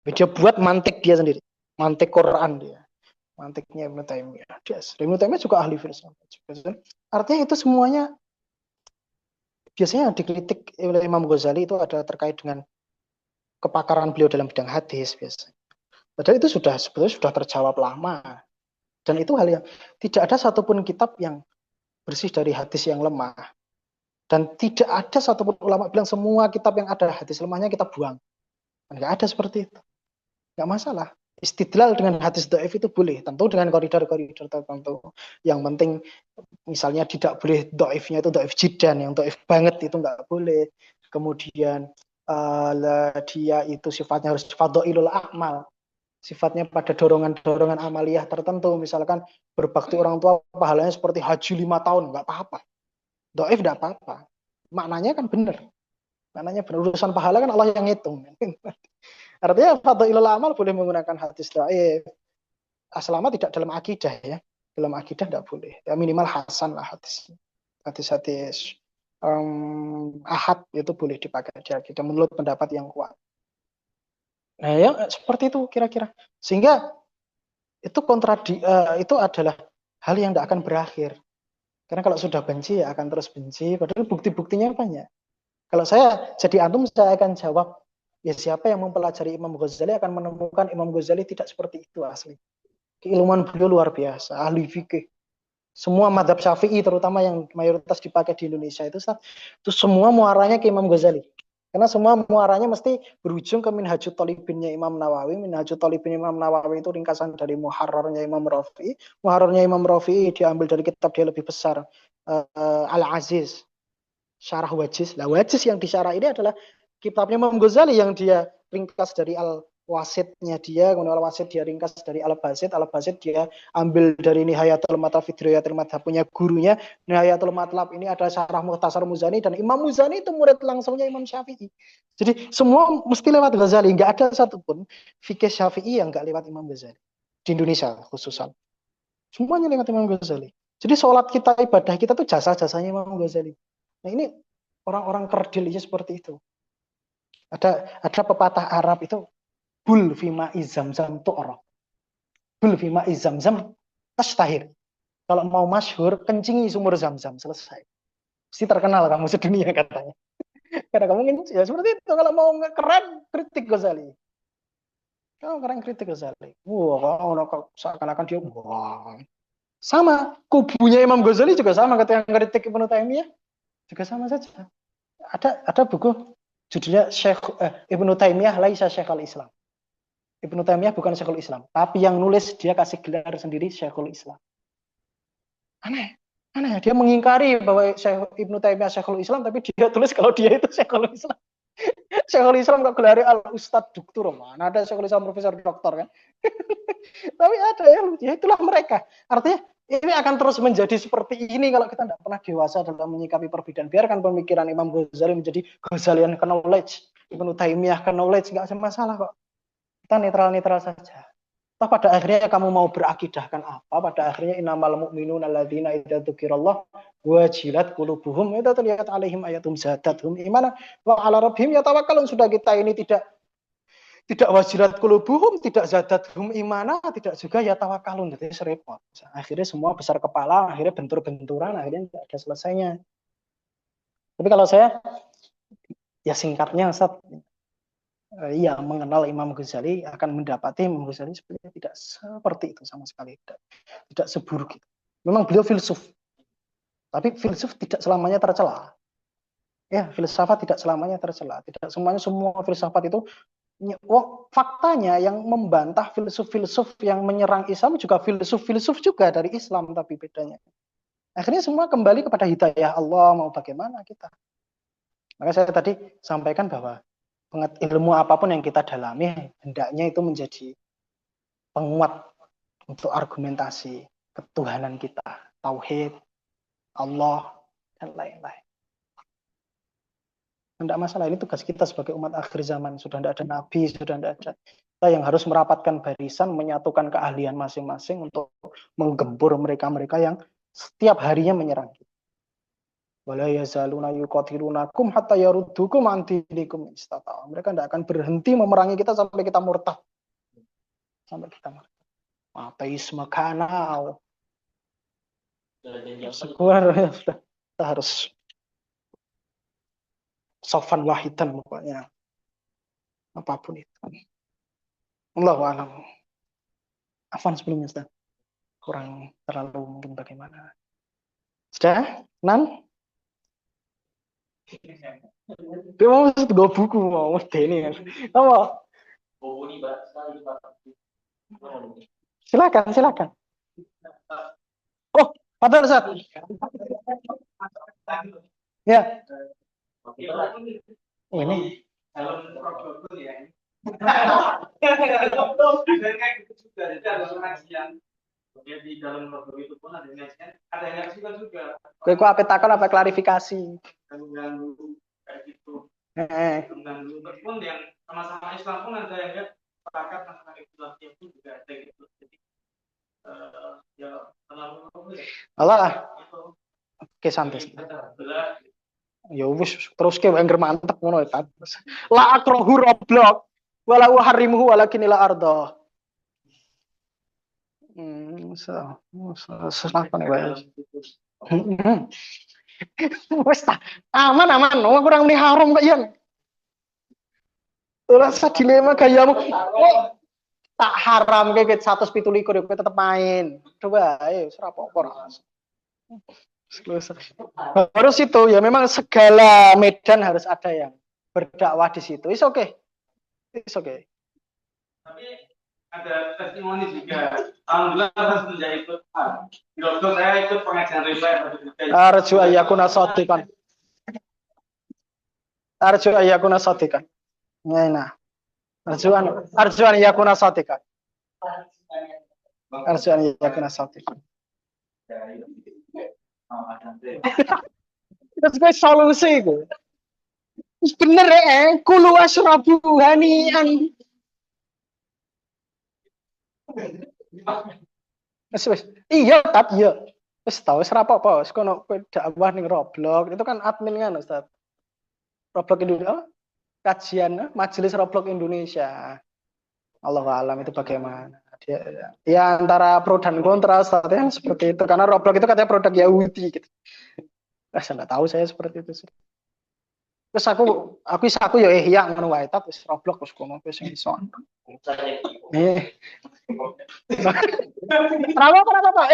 Dia buat mantik dia sendiri, mantik Quran dia, mantiknya Ibnu Taimiyah. Ibnu Taimiyah juga ahli filsafat. Artinya itu semuanya biasanya dikritik oleh Imam Ghazali itu ada terkait dengan kepakaran beliau dalam bidang hadis biasanya. Padahal itu sebetulnya sudah terjawab lama. Dan itu hal yang tidak ada satupun kitab yang bersih dari hadis yang lemah. Dan tidak ada satupun ulama bilang semua kitab yang ada hadis lemahnya kita buang. Enggak ada seperti itu. Enggak masalah. Istidlal dengan hadis dhaif itu boleh. Tentu dengan koridor-koridor tertentu. Yang penting misalnya tidak boleh dhaifnya itu dhaif jiddan. Yang dhaif banget itu enggak boleh. Kemudian dia itu sifatnya harus fadhailul a'mal. Sifatnya pada dorongan-dorongan amaliyah tertentu. Misalkan berbakti orang tua pahalanya seperti haji 5 tahun. Enggak apa-apa. Dhaif enggak apa-apa. Maknanya kan benar. Maknanya benar. Urusan pahala kan Allah yang ngitung. Artinya fadhailul amal boleh menggunakan hadis dhaif. Selama tidak dalam akidah ya. Dalam akidah tidak boleh. Ya minimal hasan lah hadis. Hadis-hadis ahad itu boleh dipakai di akidah menurut pendapat yang kuat. Nah, ya seperti itu kira-kira. Sehingga itu adalah hal yang tidak akan berakhir. Karena kalau sudah benci ya akan terus benci. Padahal bukti-buktinya banyak. Kalau saya jadi antum saya akan jawab, ya siapa yang mempelajari Imam Ghazali akan menemukan Imam Ghazali tidak seperti itu asli. Keilmuan beliau luar biasa, ahli fikih. Semua madhab syafi'i terutama yang mayoritas dipakai di Indonesia itu semua muaranya ke Imam Ghazali. Karena semua muaranya mesti berujung ke Minhajut Thalibinnya Imam Nawawi. Minhajut Thalibin Imam Nawawi itu ringkasan dari Muharrarnya Imam Rafi'i. Muharrarnya Imam Rafi'i diambil dari kitab dia lebih besar, Al-Aziz, Syarah Wajiz. Nah, Wajiz yang disyarah ini adalah kitabnya Imam Ghazali yang dia ringkas dari Al-Wasitnya dia, kemudian Al-Wasit dia ringkas dari Al-Basit, Al-Basit dia ambil dari Nihayatul Matlab fi Dirayatil Madhab punya gurunya. Nihayatul Matlab ini ada Syarah Mukhtasar Muzani dan Imam Muzani itu murid langsungnya Imam Syafi'i. Jadi semua mesti lewat Ghazali, nggak ada satupun fikih Syafi'i yang nggak lewat Imam Ghazali di Indonesia khususan. Semuanya lewat Imam Ghazali. Jadi sholat kita, ibadah kita tuh jasa-jasanya Imam Ghazali. Nah ini orang-orang kerdil aja seperti itu. Ada pepatah Arab itu bul fima izamzam tu'raf. Bul fima izamzam tashtahir. Kalau mau masyhur kencingi sumur zam-zam, selesai. Pasti terkenal kamu sedunia katanya. Karena kamu ya seperti itu. Kalau mau keren kritik Ghazali. Kalau keren kritik Ghazali. Wah, seakan-akan dia wah. Sama kubunya Imam Ghazali juga sama ketika kritik Ibnu Taimiyah juga sama saja. Ada buku judulnya Ibnu Taimiyah laisa Syekhul Islam. Ibnu Taimiyah bukan Syekhul Islam, tapi yang nulis dia kasih gelar sendiri Syekhul Islam. Aneh. Aneh, dia mengingkari bahwa Ibnu Taimiyah Syekhul Islam, tapi dia tulis kalau dia itu Syekhul Islam. Syekhul Islam kok gelar Al-Ustadz Doktor, mana ada Syekhul Islam Profesor Doktor kan? Tapi ada ya itulah mereka. Artinya ini akan terus menjadi seperti ini kalau kita tidak pernah dewasa dalam menyikapi perbedaan. Biarkan pemikiran Imam Ghazali menjadi Ghazalian knowledge, Ibnu Taimiyah knowledge, nggak ada masalah kok. Kita netral-netral saja. Toh pada akhirnya kamu mau berakidahkan apa? Pada akhirnya innamal mu'minuna alladzina idza dzukirallah wajilat qulubuhum. Itu terlihat alaihim ayatum zadathum imanan wa ala rabbihim yatawakkalun. Sudah kita ini tidak wajilat qulubuhum, tidak zadathum imana, tidak juga yatawakkalun. Jadi serepot. Akhirnya semua besar kepala, akhirnya bentur-benturan, akhirnya tidak ada selesainya. Tapi kalau saya ya singkatnya Ustaz, yang mengenal Imam Ghazali akan mendapati Imam Ghazali sebenarnya tidak seperti itu sama sekali, tidak seburuk itu. Memang beliau filsuf, tapi filsuf tidak selamanya tercela. Ya, filsafat tidak selamanya tercela. Tidak semuanya semua filsafat itu. Faktanya yang membantah filsuf-filsuf yang menyerang Islam juga filsuf-filsuf juga dari Islam, tapi bedanya. Akhirnya semua kembali kepada hidayah Allah, mau bagaimana kita. Maka saya tadi sampaikan bahwa ilmu apapun yang kita dalami hendaknya itu menjadi penguat untuk argumentasi ketuhanan kita, tauhid, Allah, dan lain-lain. Tidak masalah, ini tugas kita sebagai umat akhir zaman. Sudah tidak ada nabi, sudah tidak ada. Kita yang harus merapatkan barisan, menyatukan keahlian masing-masing untuk menggempur mereka-mereka yang setiap harinya menyerang kita. Wala yazaluna yuqatilunakum hatta yaruddukum an dinikum istata'u. Mereka tidak akan berhenti memerangi kita sampai kita murtad. Sampai kita murtad. Ateisme kanal. Sekuar ya sudah. Kita harus sofan wahidan pokoknya. Apapun itu. Allahu a'lam. Afwan sebelumnya Ustaz. Kurang terlalu mungkin bagaimana. Sudah? Nan? Dia mau gue buku mau ini kan. Apa? Silakan. Oh, padahal Ustaz. Ya. Oh, ini. Di dalam logo itu pun ada yang juga. Kok apa takon apa klarifikasi? Mengganggu kayak gitu. Mengganggu pun yang sama-sama Islam pun ada yang enggak sepakat masalah Islam pun juga ada gitu. Jadi ya terlalu Allah. Oke santai. Ya wis terus ke engger mantep ngono ta. La akrahu Roblox wala uharimuhu walakin la arda. Apa nih, Pak? Wes ta, aman. Wong kurang muni haram kok yen. Rasa dilema gayamu. Oh, tak haram kayak 127 kowe tetep main. Coba ayo ora apa-apa. Harus itu ya memang segala medan harus ada yang berdakwah di situ. It's okay. Tapi ada testimoni juga. Alhamdulillah saya sudah ikut. Dokter saya ikut pengajian riba. Arju ayyakuna shadiqan. Nah. Arjuan ayyakuna shadiqan. Terus gue solusi gue. Bener kulu asrabu hanian. Iya. Wis tau wis apa-apa, wis kono dakwah ning Roblox. Itu kan admin kan Ustaz. Roblox Indonesia. Kajian Majelis Roblox Indonesia. Allahu a'lam itu bagaimana. Dia antara pro dan kontra Ustaz ya seperti itu karena Roblox itu katanya produk Yahudi gitu. Saya enggak tahu saya seperti itu sih. Terus aku ya yang ngono wae ta wis Roblox wis kono wis iso. Kenapa?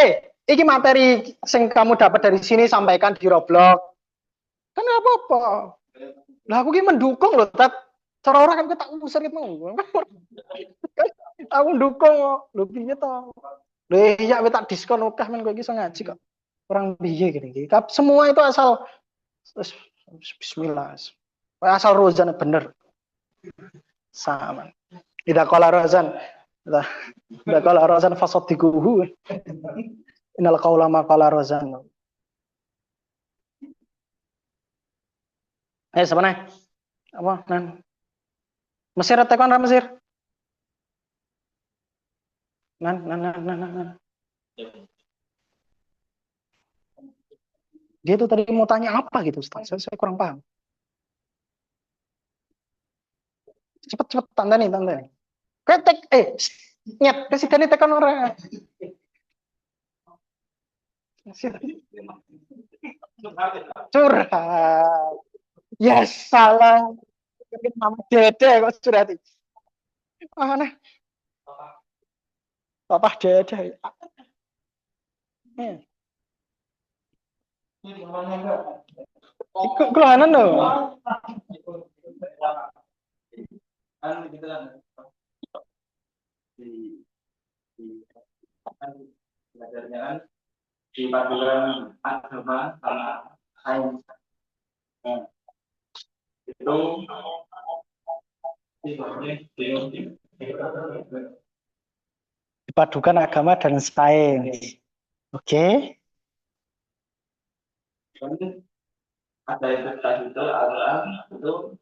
Iki materi sing kamu dapat dari sini sampaikan di Roblox. Kan apa-apa. Lah aku ki mendukung loh, Tat. Cara orang kan tak usir gitu. Aku mendukung lho piye to. Lho iya tak diskon akeh men kowe iki iso ngaji kok. Orang piye gini. Semua itu asal bismillah. Asal rozan bener. Sama. Tidak qala rozan. Tidak qala rozan fasaddiquhu. Innal qaula ma qala rozan. Sebenarnya apa nan Mesir tekan ra Mesir nan dia tuh tadi mau tanya apa gitu Ustaz, saya kurang paham. Cepet tanda nih ketek nyet presiden ini tekan orang curhat ya salah nama dede kok curhat mana papa dede ikut kelahanan loh belajarnya kan di pelajaran agama sama sains itu dipadukan agama dan sains. Oke. Ada itu tadi itu adalah itu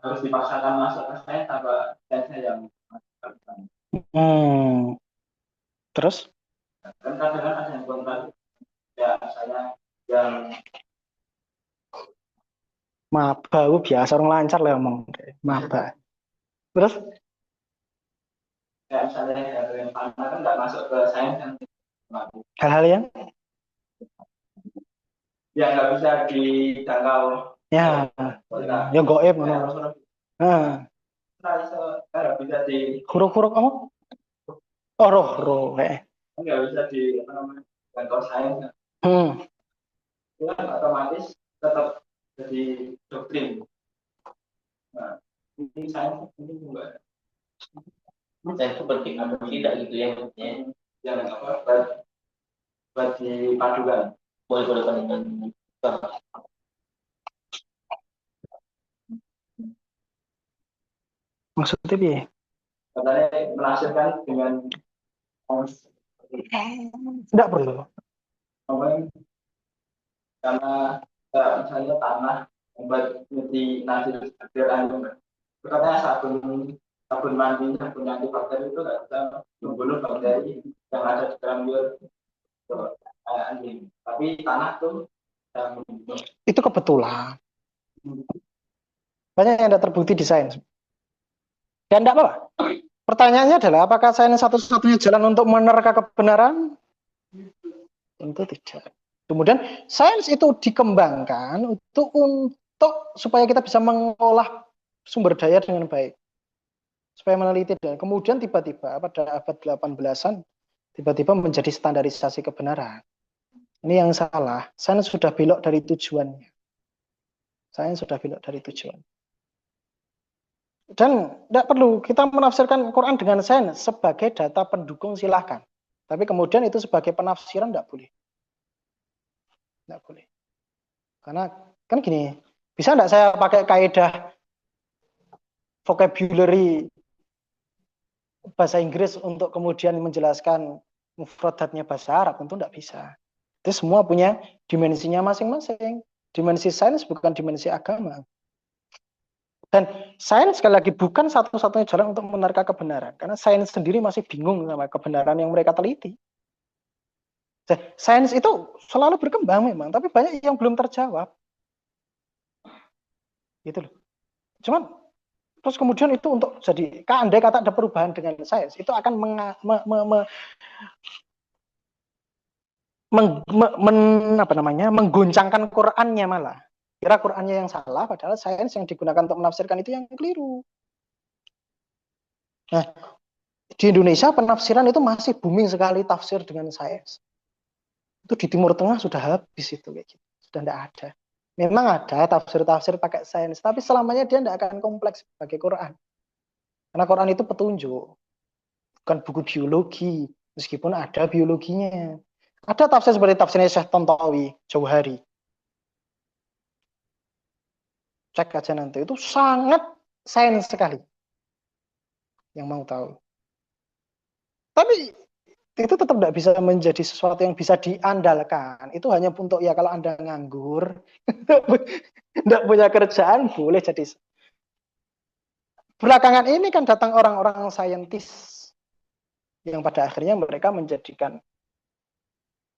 harus dipaksakan masuk ke sains apa sainsnya yang terus kan kadang ada yang kontra ya saya Bau biasa orang lancar lah ngomong. Maba. Terus Kayak misalnya hal yang fana kan nggak masuk ke sains kan, hal-hal yang yang nggak bisa dijangkau ya ya goib ngono. Nah, nggak bisa di huruf-huruf kamu? Oh, roh, roh. nggak bisa di apa namanya jangkau sains kan. Hmm. Itu kan otomatis tetap jadi doktrin. Nah, ini sains ini enggak. Sains itu penting atau tidak gitu ya maksudnya. Yang apa buat dipadukan. Boleh boleh penting. Maksudnya piye? Katanya menafsirkan dengan Tidak perlu. apa karena misalnya tanah membuat jadi nasi air ayam itu katanya sabun sabun mandi sabun anti bakteri itu nggak bisa membunuh bakteri yang ada di dalam anjing tapi tanah tuh yang membunuh. Itu kebetulan. Banyak yang tidak terbukti di sains. Dan tidak apa-apa. Pertanyaannya adalah apakah sains satu-satunya jalan untuk menerka kebenaran? Tentu tidak. Kemudian sains itu dikembangkan untuk supaya kita bisa mengolah sumber daya dengan baik. Supaya meneliti dan kemudian tiba-tiba pada abad 18-an tiba-tiba menjadi standarisasi kebenaran. Ini yang salah. Sains sudah belok dari tujuannya. Sains sudah belok dari tujuan. Dan tidak perlu kita menafsirkan Quran dengan sains sebagai data pendukung silahkan. Tapi kemudian itu sebagai penafsiran tidak boleh. Tidak boleh. Karena kan gini, bisa tidak saya pakai kaidah vocabulary bahasa Inggris untuk kemudian menjelaskan mufradatnya bahasa Arab? Tentu tidak bisa. Itu semua punya dimensinya masing-masing. Dimensi sains bukan dimensi agama. Dan sains sekali lagi bukan satu-satunya jalan untuk menerka kebenaran. Karena sains sendiri masih bingung sama kebenaran yang mereka teliti. Sains itu selalu berkembang memang, tapi banyak yang belum terjawab. Gitu loh. Cuman terus kemudian itu untuk jadi andai kata ada perubahan dengan sains, itu akan menggoncangkan Qurannya malah. Kira Qurannya yang salah, padahal sains yang digunakan untuk menafsirkan itu yang keliru. Nah, di Indonesia penafsiran itu masih booming sekali tafsir dengan sains. Itu di Timur Tengah sudah habis itu kayak gitu. Sudah tidak ada. Memang ada tafsir-tafsir pakai sains, tapi selamanya dia tidak akan kompleks sebagai Quran. Karena Quran itu petunjuk, bukan buku biologi, meskipun ada biologinya. Ada tafsir seperti tafsirnya Syekh Tontowi, Jauhari. Cek aja nanti, itu sangat sains sekali. Yang mau tahu. Tapi itu tetap tidak bisa menjadi sesuatu yang bisa diandalkan. Itu hanya untuk ya kalau Anda nganggur, tidak punya kerjaan, boleh jadi. Belakangan ini kan datang orang-orang saintis yang pada akhirnya mereka menjadikan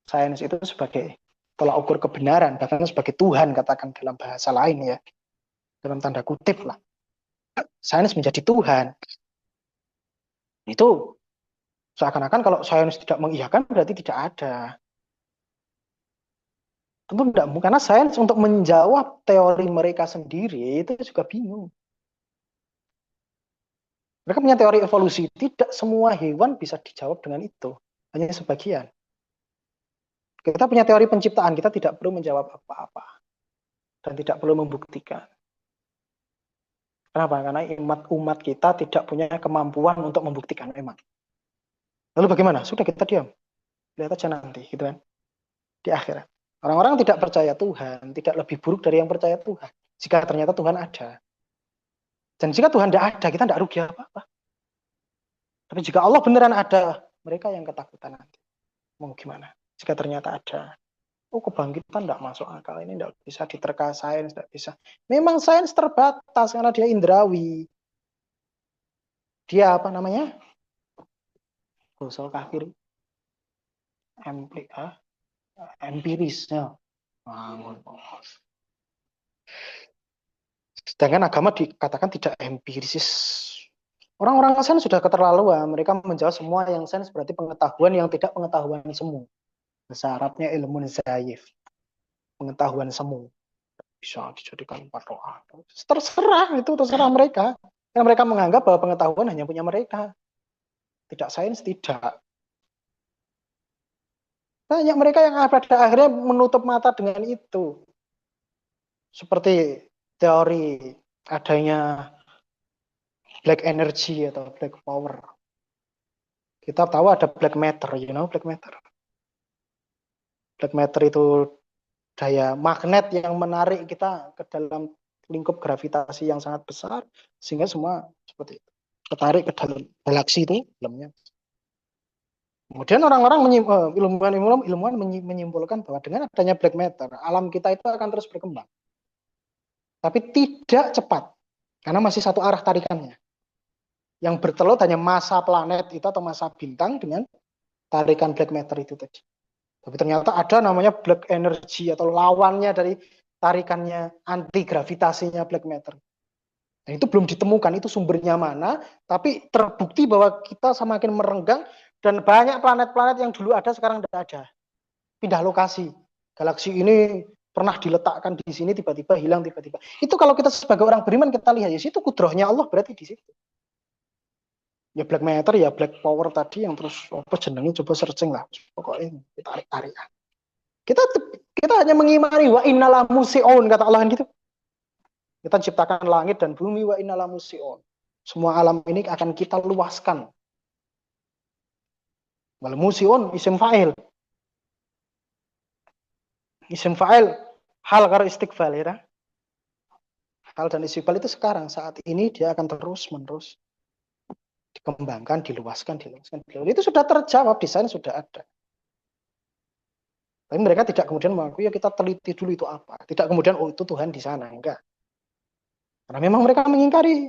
sains itu sebagai tolak ukur kebenaran, bahkan sebagai Tuhan katakan dalam bahasa lain ya, dalam tanda kutip lah. Sains menjadi Tuhan. Itu seakan-akan kalau sains tidak mengiyakan berarti tidak ada. Tentu tidak, karena sains untuk menjawab teori mereka sendiri itu juga bingung. Mereka punya teori evolusi, tidak semua hewan bisa dijawab dengan itu, hanya sebagian. Kita punya teori penciptaan, kita tidak perlu menjawab apa-apa dan tidak perlu membuktikan. Kenapa? Karena umat kita tidak punya kemampuan untuk membuktikan memang. Lalu bagaimana? Sudah kita diam, lihat aja nanti, gitu kan? Di akhirat. Orang-orang tidak percaya Tuhan, tidak lebih buruk dari yang percaya Tuhan. Jika ternyata Tuhan ada. Dan jika Tuhan tidak ada, kita tidak rugi apa-apa. Tapi jika Allah beneran ada, mereka yang ketakutan nanti. Mau gimana? Jika ternyata ada. Oh, kebangkitan tidak masuk akal. Ini tidak bisa diterka sains, tidak bisa. Memang sains terbatas karena dia indrawi. Dia apa namanya? Gosol kafir. Empiris. Ya. Sedangkan agama dikatakan tidak empiris. Orang-orang sains sudah keterlaluan. Mereka menjawab semua yang sains berarti pengetahuan yang tidak pengetahuan semu. Bahasa Arabnya ilmu zaif. Pengetahuan semu. Bisa dijadikan patokan. Terserah, itu terserah mereka. Yang mereka menganggap bahwa pengetahuan hanya punya mereka. Tidak sains, tidak. Banyak mereka yang pada akhirnya menutup mata dengan itu. Seperti teori adanya black energy atau black power. Kita tahu ada black matter, black matter. Black matter itu daya magnet yang menarik kita ke dalam lingkup gravitasi yang sangat besar, sehingga semua seperti itu. Tertarik ke dalam galaksi itu dalamnya. Kemudian orang-orang ilmuwan menyimpulkan bahwa dengan adanya black matter, alam kita itu akan terus berkembang. Tapi tidak cepat, karena masih satu arah tarikannya. Yang bertelut hanya massa planet itu atau massa bintang dengan tarikan black matter itu tadi. Tapi ternyata ada namanya black energy atau lawannya dari tarikannya, anti gravitasinya black matter. Nah, itu belum ditemukan, itu sumbernya mana, tapi terbukti bahwa kita semakin merenggang dan banyak planet-planet yang dulu ada sekarang tidak ada. Pindah lokasi. Galaksi ini pernah diletakkan di sini, tiba-tiba hilang, tiba-tiba. Itu kalau kita sebagai orang beriman kita lihat, ya itu kudrohnya Allah berarti di situ. Ya black matter, ya black power tadi yang terus apa jenengnya, coba searching lah. Pokoknya kita tarik-tarik. Kita hanya mengimani wa innala musi'un, kata Allah gitu. Kita ciptakan langit dan bumi wa innala musi'un. Semua alam ini akan kita luaskan. Wal musi'un isim fa'il. Isim fa'il hal karo istiqbal ya. Hal dan istiqbal itu sekarang, saat ini dia akan terus-menerus dikembangkan, diluaskan. Itu sudah terjawab, desain sudah ada. Tapi mereka tidak kemudian mengakui, ya kita teliti dulu itu apa. Tidak kemudian, oh itu Tuhan di sana. Enggak. Karena memang mereka mengingkari.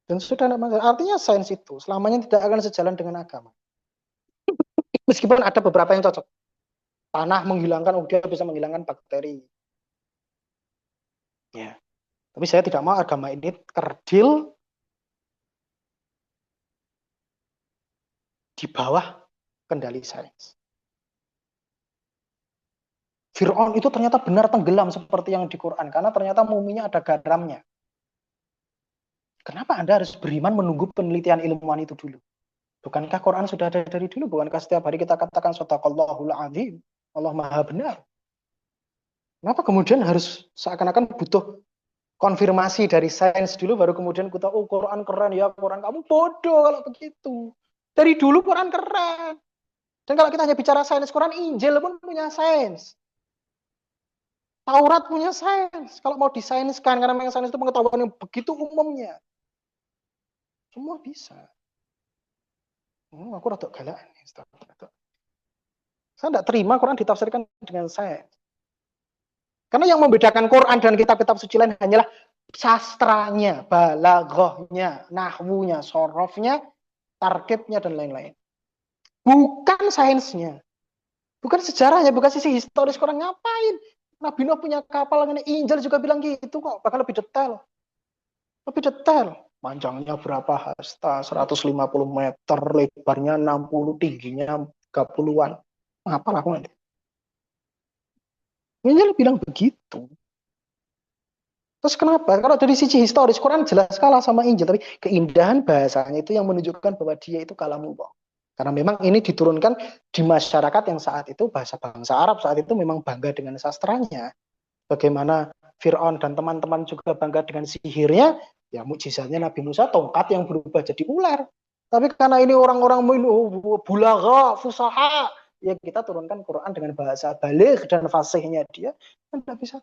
Dan sudah tidak masalah. Artinya sains itu selamanya tidak akan sejalan dengan agama. Meskipun ada beberapa yang cocok. Tanah menghilangkan, dia bisa menghilangkan bakteri. Ya. Tapi saya tidak mau agama ini kerdil di bawah kendali sains. Fir'aun itu ternyata benar tenggelam seperti yang di Quran, karena ternyata muminya ada garamnya. Kenapa Anda harus beriman menunggu penelitian ilmuwan itu dulu? Bukankah Quran sudah ada dari dulu? Bukankah setiap hari kita katakan shadaqallahul azim, Allah maha benar? Kenapa kemudian harus seakan-akan butuh konfirmasi dari sains dulu, baru kemudian kita, oh Quran keren ya, Quran kamu bodoh kalau begitu. Dari dulu Quran keren. Dan kalau kita hanya bicara sains, Quran, Injil pun punya sains. Taurat punya sains. Kalau mau disainskan, karena memang sains itu pengetahuan yang begitu umumnya. Semua bisa. Aku rada galak. Saya tidak terima Quran ditafsirkan dengan sains. Karena yang membedakan Quran dan kitab-kitab suci lain hanyalah sastranya, balaghahnya, nahwunya, sorofnya, tarkibnya, dan lain-lain. Bukan sainsnya. Bukan sejarahnya, bukan sisi historis Quran. Ngapain? Nabi Nuh punya kapal, Injil juga bilang gitu kok, bahkan lebih detail. Lebih detail. Panjangnya berapa hasta, 150 meter, lebarnya 60, tingginya 30-an. Apalah aku nanti. Injil bilang begitu. Terus kenapa? Kalau dari sisi historis, Quran jelas kalah sama Injil, tapi keindahan bahasanya itu yang menunjukkan bahwa dia itu kalamullah. Karena memang ini diturunkan di masyarakat yang saat itu bahasa bangsa Arab saat itu memang bangga dengan sastranya. Bagaimana Fir'aun dan teman-teman juga bangga dengan sihirnya, ya mukjizatnya Nabi Musa tongkat yang berubah jadi ular. Tapi karena ini orang-orang bulagha, fusaha, ya kita turunkan Quran dengan bahasa baligh dan fasihnya dia, kan tidak bisa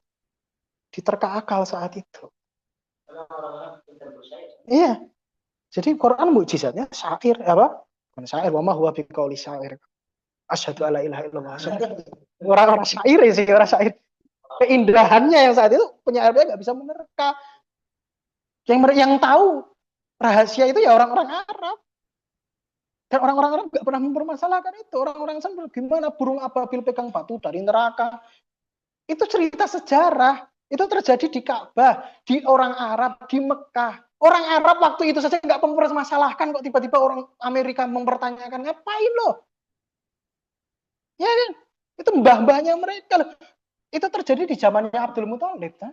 diterka akal saat itu. Iya. Jadi Quran mukjizatnya syair apa? Bukan syair, wa ma huwa biqauli syair. Asyhadu alla ilaha illallah. Orang-orang syair sih, orang syair. Keindahannya yang saat itu penyairnya nggak bisa menerka. Yang tahu rahasia itu ya orang-orang Arab. Dan orang-orang Arab nggak pernah mempermasalahkan itu. Orang-orang Islam gimana burung ababil pegang batu dari neraka. Itu cerita sejarah. Itu terjadi di Ka'bah, di orang Arab, di Mekah. Orang Arab waktu itu saja nggak mempermasalahkan kok tiba-tiba orang Amerika mempertanyakan, ngapain loh? Ya kan? Itu mbah-mbahnya mereka loh. Itu terjadi di zamannya Abdul Muthalib. Kan?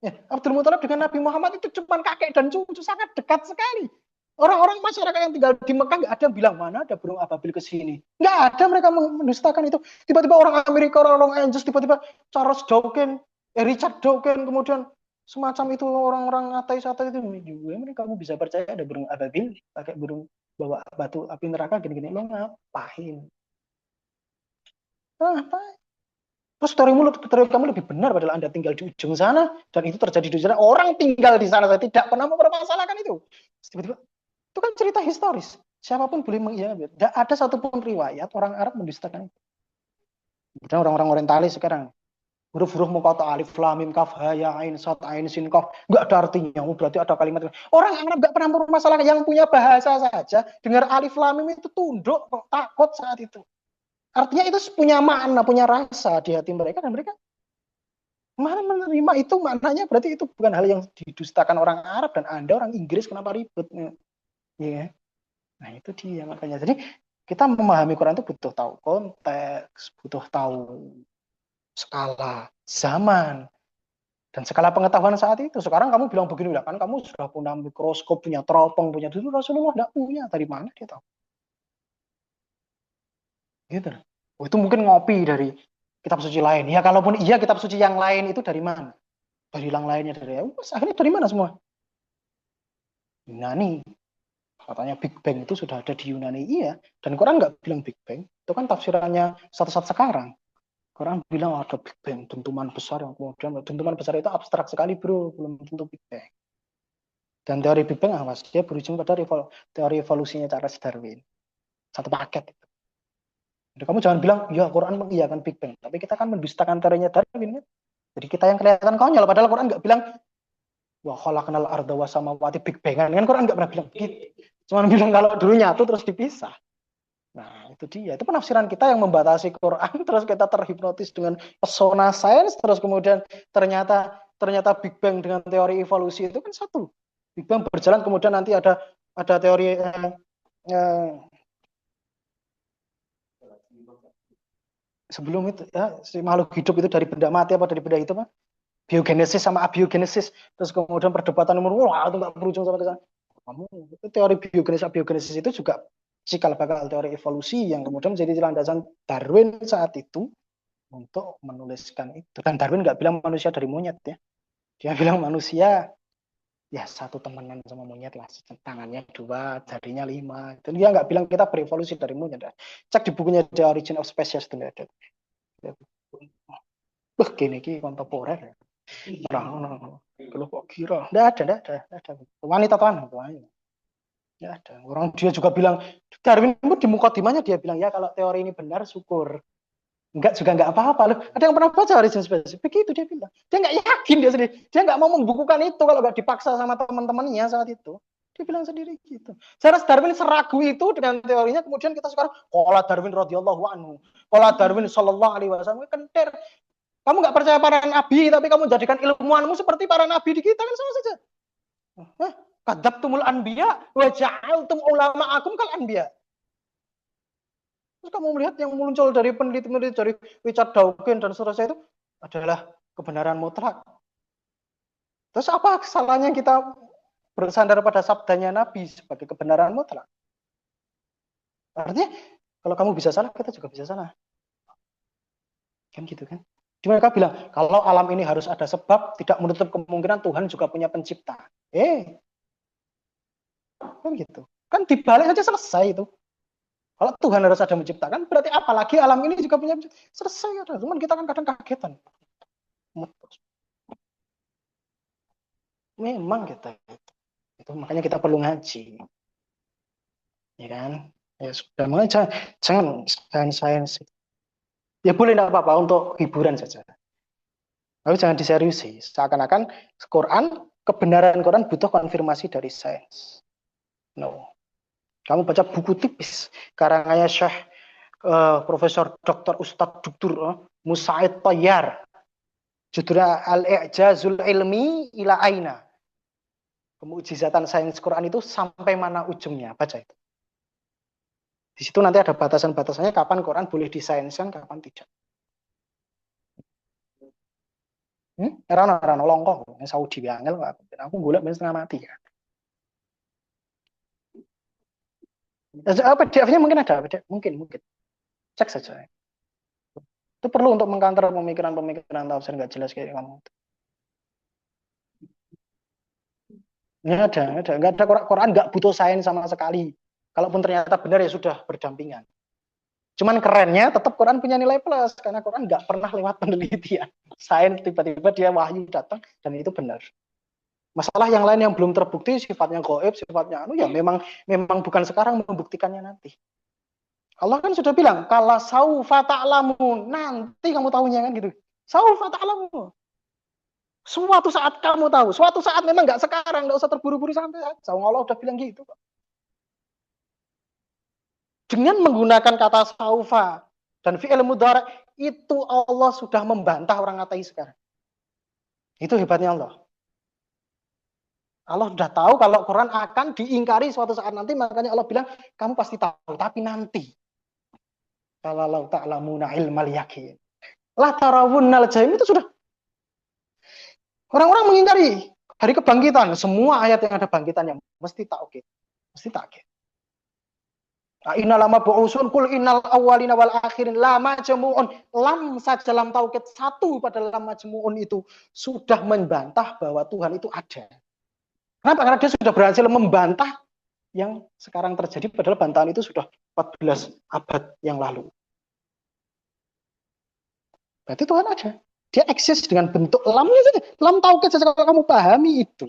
Ya, Abdul Muthalib dengan Nabi Muhammad itu cuma kakek dan cucu, sangat dekat sekali. Orang-orang masyarakat yang tinggal di Mekah nggak ada yang bilang mana ada burung ababil ke sini. Nggak ada, mereka mendustakan itu. Tiba-tiba orang Amerika, orang-orang Anjus, tiba-tiba Charles Dawkins, Richard Dawkins, kemudian semacam itu orang-orang ateis-ateis itu. Mereka kamu bisa percaya ada burung ababil, pakai burung bawa batu api neraka gini-gini. Lo ngapain? Ngapain? Terus teori kamu lebih benar padahal Anda tinggal di ujung sana dan itu terjadi di sana. Orang tinggal di sana, saya tidak pernah mempermasalahkan itu. Tiba-tiba itu kan cerita historis. Siapapun boleh mengiyakan. Tidak ada satupun riwayat orang Arab mendustakan itu. Kemudian orang-orang Orientalis sekarang huruf-huruf muqatta alif lam mim kaf ha ya ain sad ain sin qaf enggak ada artinya. Berarti ada kalimat. Orang Arab enggak pernah mempermasalahkan, yang punya bahasa saja dengar alif lam mim itu tunduk kok, takut saat itu. Artinya itu punya makna, punya rasa di hati mereka dan mereka mana menerima itu, maknanya berarti itu bukan hal yang didustakan orang Arab dan Anda orang Inggris kenapa ribut. Ya. Nah, itu dia makanya. Jadi kita memahami Quran itu butuh tahu konteks, butuh tahu skala zaman dan skala pengetahuan saat itu. Sekarang kamu bilang begini lah, kan kamu sudah punya mikroskop, punya teropong, punya dulu Rasulullah tidak punya. Dari mana dia tahu? Gitu. Oh, itu mungkin ngopi dari kitab suci lain. Ya kalaupun iya kitab suci yang lain itu dari mana? Dari yang lainnya dari akhirnya dari mana semua? Yunani. Katanya Big Bang itu sudah ada di Yunani. Iya. Dan Quran nggak bilang Big Bang. Itu kan tafsirannya satu saat sekarang. Quran bilang ada Big Bang, dentuman besar yang kemudian dentuman besar itu abstrak sekali bro, belum tentu Big Bang. Dan teori Big Bang awas, dia berujung pada teori evolusinya Charles Darwin. Satu paket. Jadi kamu jangan bilang, ya Quran mengiyakan Big Bang. Tapi kita kan mendustakan teorinya Darwin. Kan? Jadi kita yang kelihatan konyol. Padahal Quran nggak bilang, wah khalaqnal arda wa samawati Big Bang. Kan Quran nggak pernah bilang gitu. Cuma bilang kalau dulu nyatu terus dipisah. Nah itu dia. Itu penafsiran kita yang membatasi Quran. Terus kita terhipnotis dengan pesona sains. Terus kemudian ternyata Big Bang dengan teori evolusi itu kan satu. Big Bang berjalan kemudian nanti ada teori sebelum itu ya si makhluk hidup itu dari benda mati apa dari benda itu apa biogenesis sama abiogenesis, terus kemudian perdebatan nomor wah itu nggak berujung sama kesana. Kamu itu teori abiogenesis itu juga cikal bakal teori evolusi yang kemudian menjadi landasan Darwin saat itu untuk menuliskan itu. Dan Darwin nggak bilang manusia dari monyet ya, dia bilang manusia ya satu temenan sama monyet lah, tangannya 2, jarinya 5. Dan dia nggak bilang kita berevolusi dari monyet. Cek di bukunya The Origin of Species itu ada. Gini ki kontemporer. Kalau kok kira, enggak ada. Wanita tuan, enggak ada. Orang dia juga bilang, Darwin pun di mukadimahnya dia bilang ya kalau teori ini benar syukur. Enggak apa-apa loh. Ada yang pernah baca Origin Spesifik itu dia bilang. Dia enggak yakin dia sendiri. Dia enggak mau membukukan itu kalau enggak dipaksa sama teman-temannya saat itu. Dia bilang sendiri gitu. Charles Darwin seragu itu dengan teorinya, kemudian kita sekarang qala Darwin radhiyallahu anhu. Qala Darwin sallallahu alaihi wasallam kentir. Kamu nggak percaya para nabi, tapi kamu jadikan ilmuanmu seperti para nabi di kita kan sama saja. Kadzabtumul anbiya wa ja'altum ulama'akum kal anbiya. Terus kamu melihat yang muncul dari peneliti-peneliti dari Richard Dawkins dan seterusnya itu adalah kebenaran mutlak. Terus apa kesalahannya kita bersandar pada sabdanya Nabi sebagai kebenaran mutlak? Artinya kalau kamu bisa salah, kita juga bisa salah. Kan gitu kan? Cuma mereka bilang, kalau alam ini harus ada sebab, tidak menutup kemungkinan Tuhan juga punya pencipta. Kan gitu. Kan dibalik aja selesai itu. Kalau Tuhan harus ada menciptakan, berarti apalagi alam ini juga punya pencipta. Selesai ada. Cuman kita kan kadang kagetan. Memang kita itu makanya kita perlu ngaji. Ya kan? Ya sudah, makanya jangan sains. Ya boleh enggak apa-apa untuk hiburan saja. Tapi jangan diseriusi. Seakan-akan Quran, kebenaran Quran butuh konfirmasi dari sains. No. Kamu baca buku tipis karangannya Syekh Profesor Dr. Ustadz Dr. Musaid Tayyar. Judulnya Al-I'jazul Ilmi ila Aina. Kemukjizatan sains Quran itu sampai mana ujungnya? Baca itu. Di situ nanti ada batasan-batasannya kapan Quran boleh disainskan, kapan tidak. Rano longkong, Saudi angel, aku golek setengah mati ya. PDF-nya mungkin ada, mungkin. Cek saja. Itu perlu untuk mengcounter pemikiran-pemikiran tafsir nggak jelas kayak kamu. Nggak ada. Nggak ada Quran nggak butuh sains sama sekali. Kalaupun ternyata benar ya sudah berdampingan. Cuman kerennya tetap Quran punya nilai plus karena Quran nggak pernah lewat penelitian. Sains tiba-tiba dia wahyu datang dan itu benar. Masalah yang lain yang belum terbukti sifatnya gaib, sifatnya ya memang bukan sekarang, membuktikannya nanti. Allah kan sudah bilang, kala saufa ta'lamun, nanti kamu tahunya kan gitu. Saufa ta'lamun. Suatu saat kamu tahu, suatu saat memang nggak sekarang, nggak usah terburu-buru sampai. Allah udah bilang gitu. Dengan menggunakan kata saufa dan fi'il mudhari itu Allah sudah membantah orang ateis sekarang. Itu hebatnya Allah. Allah sudah tahu kalau Quran akan diingkari suatu saat nanti, makanya Allah bilang, kamu pasti tahu, tapi nanti. Kalau ta'lamuna ilmal yakin. La tarawunnal jahim itu sudah. Orang-orang mengingkari hari kebangkitan. Semua ayat yang ada bangkitannya mesti taukid. Mesti taukid. Inna lama bu'usun kul innal awwalina wal akhirin lama majmu'un. Lam saja lam taukid satu pada lam majmu'un itu sudah membantah bahwa Tuhan itu ada. Kenapa? Karena dia sudah berhasil membantah yang sekarang terjadi, padahal bantahan itu sudah 14 abad yang lalu. Berarti Tuhan ada. Dia eksis dengan bentuk lamnya saja. Lam taukid saja, kalau kamu pahami itu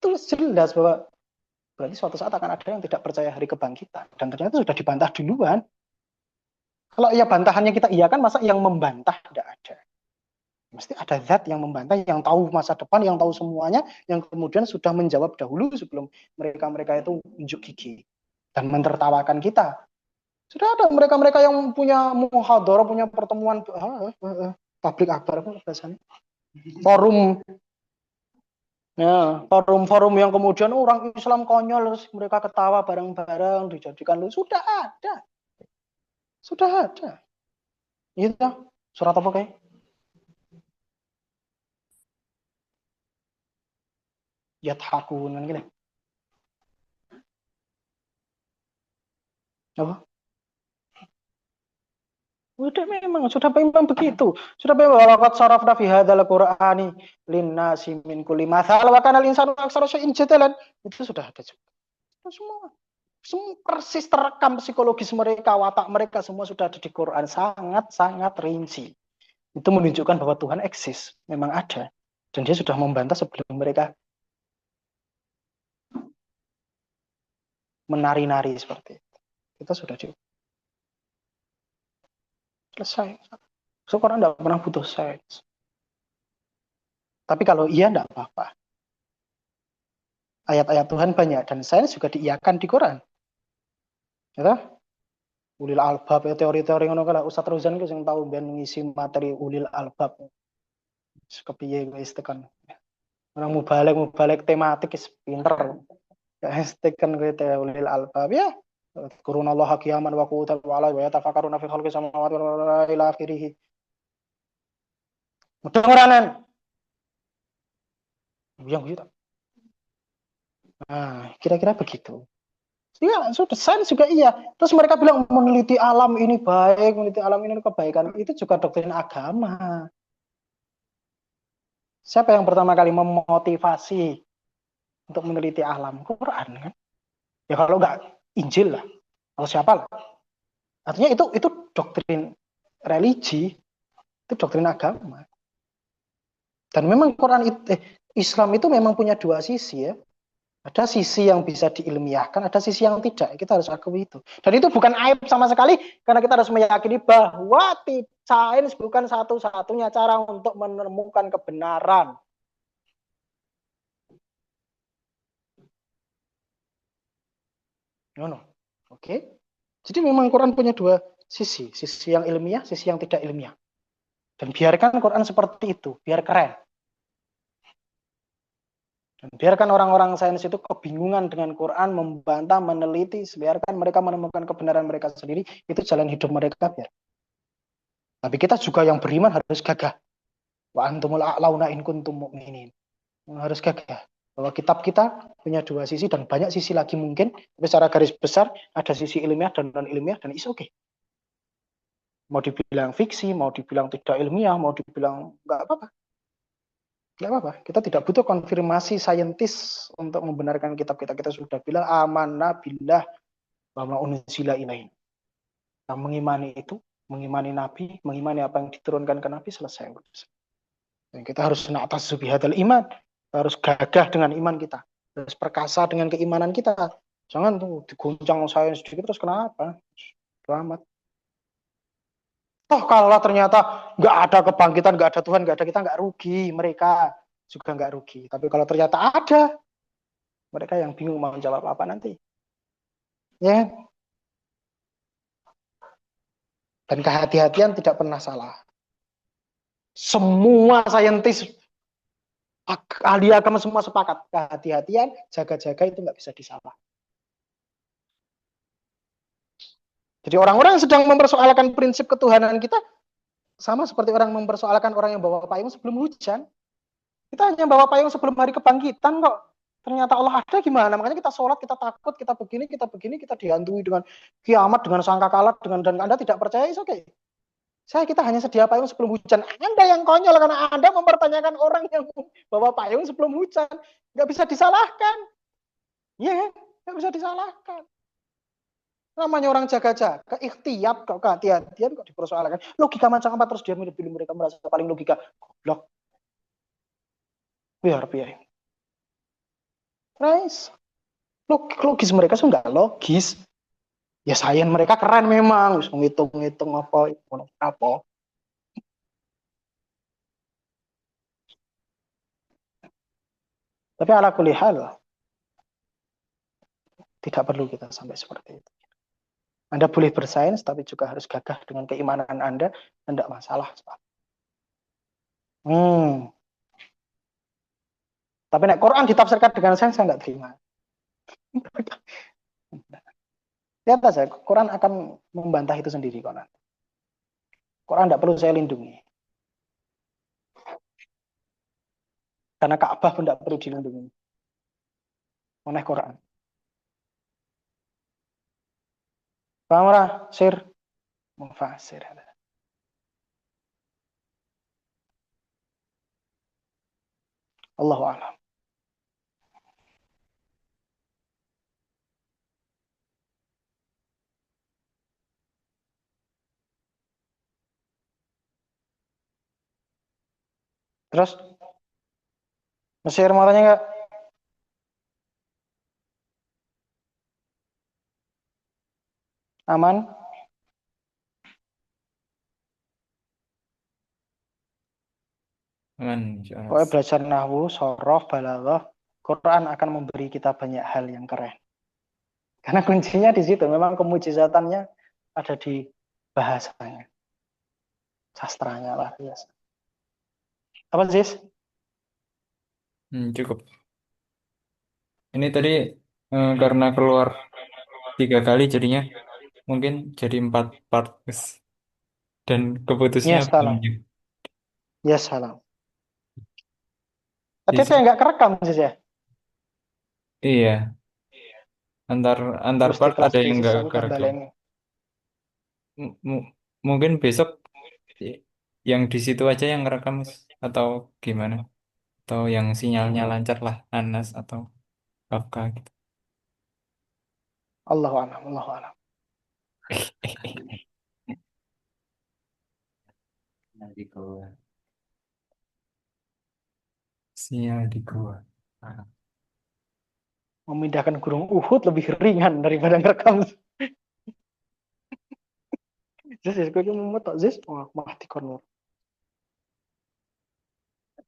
jelas bahwa berarti suatu saat akan ada yang tidak percaya hari kebangkitan. Dan ternyata sudah dibantah duluan. Kalau ya bantahannya kita iya kan, masa yang membantah tidak ada. Mesti ada zat yang membantah, yang tahu masa depan, yang tahu semuanya, yang kemudian sudah menjawab dahulu sebelum mereka-mereka itu unjuk gigi dan mentertawakan kita. Sudah ada mereka-mereka yang punya muhadharah, punya pertemuan publik akbar apa bahasanya? Forum. Ya, forum-forum yang kemudian orang Islam konyol, mereka ketawa bareng-bareng, dijadikan lu sudah ada. Sudah ada. Itu surat apa kayak? Yathakun kan gitu. Apa? Udah memang begitu. Sudah memang waqad sarafna fi hadzal qur'ani linnasi min kulli mathal wa kana al-insanu aktsara syai'in jadalan. Itu sudah ada juga. Semua persis terekam psikologis mereka, watak mereka semua sudah ada di Quran, sangat-sangat rinci. Itu menunjukkan bahwa Tuhan eksis, memang ada. Dan dia sudah membantah sebelum mereka menari-nari seperti itu. Kita sudah selesai. So, Quran tidak pernah butuh sains. Tapi kalau iya, tidak apa-apa. Ayat-ayat Tuhan banyak, dan sains juga diiyakan di Quran. Ya, ulil albab, ya, teori-teori ngono kala Ustaz Rozan itu yang tahu ben ngisi materi ulil albab. Kepiye guys tekan. Orang mubalek tematik pinter. Guys tekan gitu ulil albab ya. Qurunallaha qiyaman wa qu'udan wa 'ala wa yatafakkaruna fi khalqis samawati wal ardi ila akhirih. Mudah-mudahan yang gitu. Nah, kira-kira begitu. Ya, sudah sains juga iya. Terus mereka bilang meneliti alam ini baik, meneliti alam ini kebaikan. Itu juga doktrin agama. Siapa yang pertama kali memotivasi untuk meneliti alam? Quran kan? Ya kalau enggak Injil lah. Atau siapa lah. Artinya itu doktrin religi, itu doktrin agama. Dan memang Islam itu memang punya dua sisi ya. Ada sisi yang bisa diilmiahkan, ada sisi yang tidak. Kita harus akui itu. Dan itu bukan aib sama sekali, karena kita harus meyakini bahwa sains bukan satu-satunya cara untuk menemukan kebenaran. No. Oke. Jadi memang Quran punya dua sisi yang ilmiah, sisi yang tidak ilmiah. Dan biarkan Quran seperti itu, biar keren. Dan biarkan orang-orang sains itu kebingungan dengan Quran, membantah, meneliti, biarkan mereka menemukan kebenaran mereka sendiri, itu jalan hidup mereka biar. Tapi kita juga yang beriman harus gagah. Wa antumul a'launa in kuntum mu'minin. Harus gagah. Bahwa kitab kita punya dua sisi dan banyak sisi lagi mungkin, tapi secara garis besar ada sisi ilmiah dan non ilmiah dan is oke. Mau dibilang fiksi, mau dibilang tidak ilmiah, mau dibilang nggak apa-apa. Nggak apa-apa. Kita tidak butuh konfirmasi saintis untuk membenarkan kitab kita. Kita sudah bilang amanah billah bahwa unzila ilaih. Kita mengimani itu, mengimani Nabi, mengimani apa yang diturunkan ke Nabi, selesai. Dan kita harus na'tas subihadal iman. Kita harus gagah dengan iman kita. Harus perkasa dengan keimanan kita. Jangan tuh diguncang sains sedikit terus kenapa? Selamat. Toh kalau ternyata nggak ada kebangkitan, nggak ada Tuhan, nggak ada kita, nggak rugi. Mereka juga nggak rugi. Tapi kalau ternyata ada, mereka yang bingung mau jawab apa nanti. Ya. Dan kehati-hatian tidak pernah salah. Semua saintis, ahli agama semua sepakat. Kehati-hatian, jaga-jaga itu nggak bisa disalah. Jadi orang-orang yang sedang mempersoalkan prinsip ketuhanan kita, sama seperti orang mempersoalkan orang yang bawa payung sebelum hujan. Kita hanya bawa payung sebelum hari kebangkitan kok. Ternyata Allah ada gimana? Makanya kita sholat, kita takut, kita begini, kita dihantui dengan kiamat, dengan sangkakala, dengan dan Anda tidak percaya, oke. Okay. Kita hanya sedia payung sebelum hujan. Anda yang konyol karena Anda mempertanyakan orang yang bawa payung sebelum hujan. Nggak bisa disalahkan. Iya, nggak bisa disalahkan. Namanya orang jaga-jaga, ikhtiyat kok, kehati-hatian kok dipersoalkan. Logika macam apa terus dia pilih mereka merasa paling logika. Goblok. Biar. Nice. Logis mereka tuh nggak logis. Ya sains mereka keren memang, ngitung-ngitung apa. Tapi ala kulli hal, tidak perlu kita sampai seperti itu. Anda boleh bersains, tapi juga harus gagah dengan keimanan Anda, dan tidak masalah. Tapi nek Quran ditafsirkan dengan sains, saya nggak terima. Lihat saja, Quran akan membantah itu sendiri. Quran tidak perlu saya lindungi. Karena Ka'bah pun tidak perlu dilindungi oleh Quran. Paham sir? Mufasir. Allahu a'lam. Terus Mesir mau tanya nggak? Aman? Aman, Pokoknya belajar nahwu, sorof, balaghah, Quran akan memberi kita banyak hal yang keren. Karena kuncinya di situ, memang kemujizatannya ada di bahasanya. Sastranya lah biasa. Apa sih? Cukup. Ini tadi karena keluar 3 kali jadinya mungkin jadi 4 part, Gus. Dan keputusnya Ya salam. banyak. Ya salam. Tadi Bisa. saya nggak kerekam sih ya. Iya, antar Terus di part kelas ada yang krisis nggak aku kerekam. baleni. Mungkin besok yang di situ aja yang ngerekam, Gus. Atau gimana? Atau yang sinyalnya lancar lah, Anas atau Kafka gitu. Allahu a'lam, Allahu a'lam. Sinyal di gua. Memindahkan gunung Uhud lebih ringan daripada ngerekam. Zis, gue mau tak Zis, mati konur.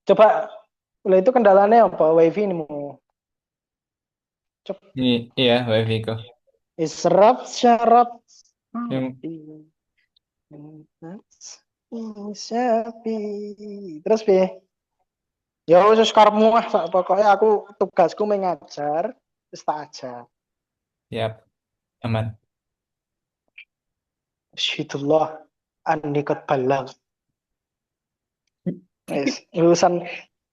Coba, lah itu kendalanya apa? WiFi ini mau. Coba. Iya, wifi kok. Israf syarat. Yang Sapi. Terus piye? Ya wis karepmu ah, pokoknya aku tugasku mengajar, wis tak ajar. Siap, aman. Syidullah anni qad balagh. Wis urusan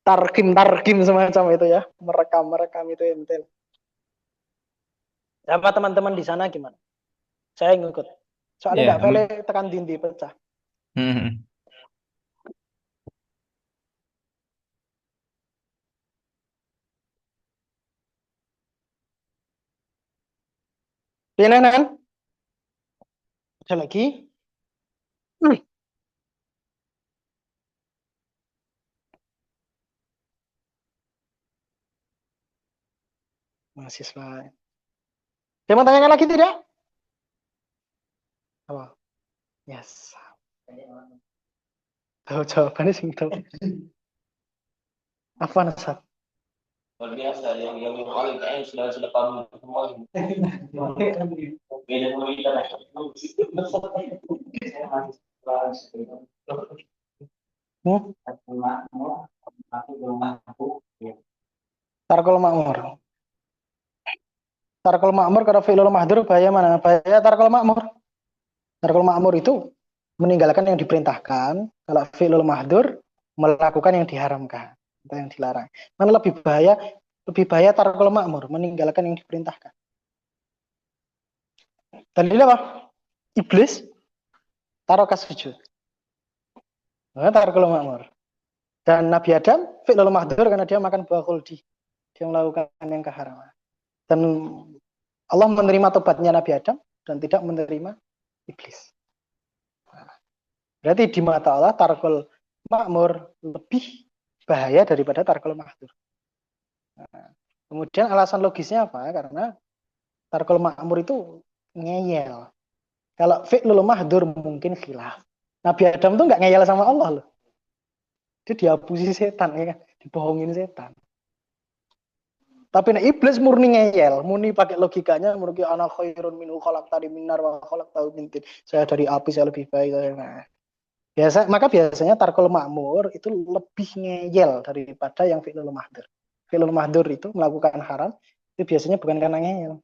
tarkim semacam itu ya, merekam itu entel. Apa teman-teman di sana gimana? Saya ngikut. Soalnya Ya, nggak boleh aman. tekan dindi pecah. Hmm. Pinenan? Ada lagi? Hmm. Mahasiswa. Dia mau tanyakan lagi tidak? Oh, yes. Tahu jawabannya sih tahu. Apa Nasab? Luar biasa yang paling kayaknya sudah paham semua. Beda sama kita. Hmm? Tarkul makmur. Tarkul makmur karena fi'lul mahdur bahaya mana? Bahaya tarkul makmur. Tarkul makmur itu meninggalkan yang diperintahkan. Kalau fi'lul mahdur melakukan yang diharamkan atau yang dilarang. Mana lebih bahaya? Lebih bahaya tarkul makmur, meninggalkan yang diperintahkan. Dalilnya apa? Iblis taroka sujud. Nah, tarkul makmur. Dan Nabi Adam fi'lul mahdur karena dia makan buah khuldi. Dia melakukan yang keharaman. Dan Allah menerima tobatnya Nabi Adam dan tidak menerima iblis. Berarti di mata Allah tarkul makmur lebih bahaya daripada tarkul mahdur. Nah, kemudian alasan logisnya apa? Karena tarkul makmur itu ngeyel. Kalau fi'lul mahdur mungkin khilaf. Nabi Adam tuh nggak ngeyel sama Allah loh. Dia dihapusi setan, ya kan? Dibohongin setan. Tapi nah, iblis murni ngeyel, murni pakai logikanya, murni anak khairun minhu khalaqtani min nar wa khalaqtahu min tin. Saya dari api, saya lebih baik. Nah, maka biasanya tarkul makmur itu lebih ngeyel daripada yang fi'lul mahdur. Fi'lul mahdur itu melakukan haram, itu biasanya bukan karena ngeyel.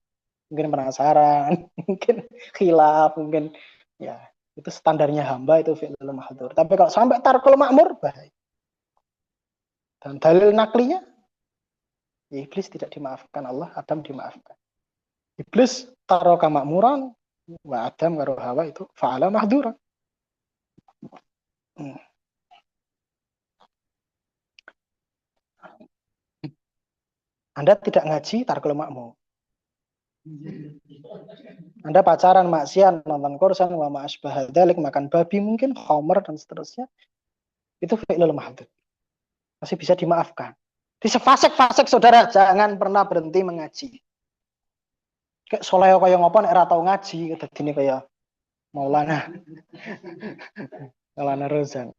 Mungkin penasaran, mungkin khilaf, mungkin ya itu standarnya hamba itu fi'lul mahdur. Tapi kalau sampai tarkul makmur, bahaya. Dan dalil naklinya, ya iblis tidak dimaafkan Allah, Adam dimaafkan. Iblis taruh kamakmuran, wa Adam karo Hawa itu fa'ala mahdura. Hmm. Anda tidak ngaji, tarkul makmur. Anda pacaran, maksiat, nonton kursan, wa ma'asbah dzalik, makan babi mungkin, homer dan seterusnya, itu fi'lul mahdur. Masih bisa dimaafkan. Di sefasek-fasek saudara, jangan pernah berhenti mengaji. Kayak soleh kayak ngopo nek ora tau ngaji, dadine kayak Maulana. Maulana Rozan.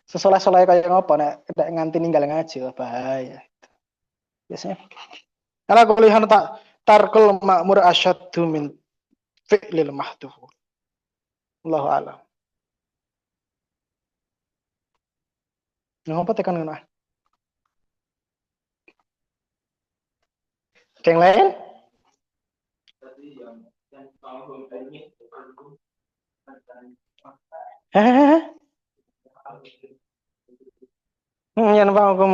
Sesoleh-soleh kayak ngopo nek nganti ninggal ngaji, bahaya. Biasanya kalau kuliah tak tarkul makmur asyaddu min fi'lil mahduh. Allahu a'lam. Ngapa tekan ngono? Yang lain? Heh, yang hukum